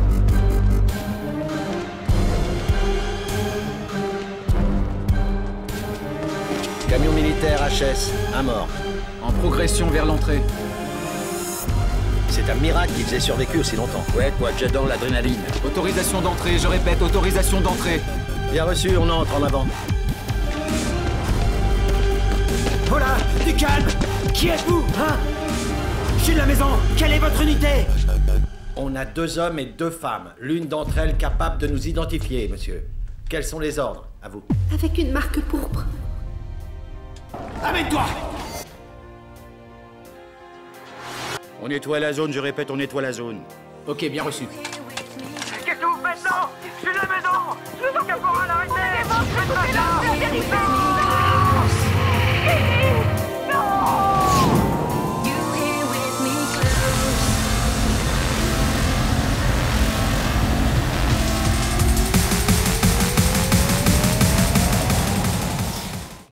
R: Camion militaire HS, un mort.
D: En progression vers l'entrée.
K: C'est un miracle qu'ils aient survécu aussi longtemps. Ouais, toi, jet dans l'adrénaline.
N: Autorisation d'entrée, je répète, autorisation d'entrée.
K: Bien reçu, on entre en avant.
E: Oh là, du calme! Qui êtes-vous, hein? Je suis de la maison, quelle est votre unité?
K: On a 2 hommes et 2 femmes. L'une d'entre elles capable de nous identifier, monsieur. Quels sont les ordres? À vous.
J: Avec une marque pourpre.
E: Amène-toi!
D: On nettoie la zone, je répète, on nettoie la zone.
H: Ok, bien reçu.
F: Qu'est-ce que vous faites là? Je suis de la maison! Je suis au caporal, arrêtez! Faites pas ça!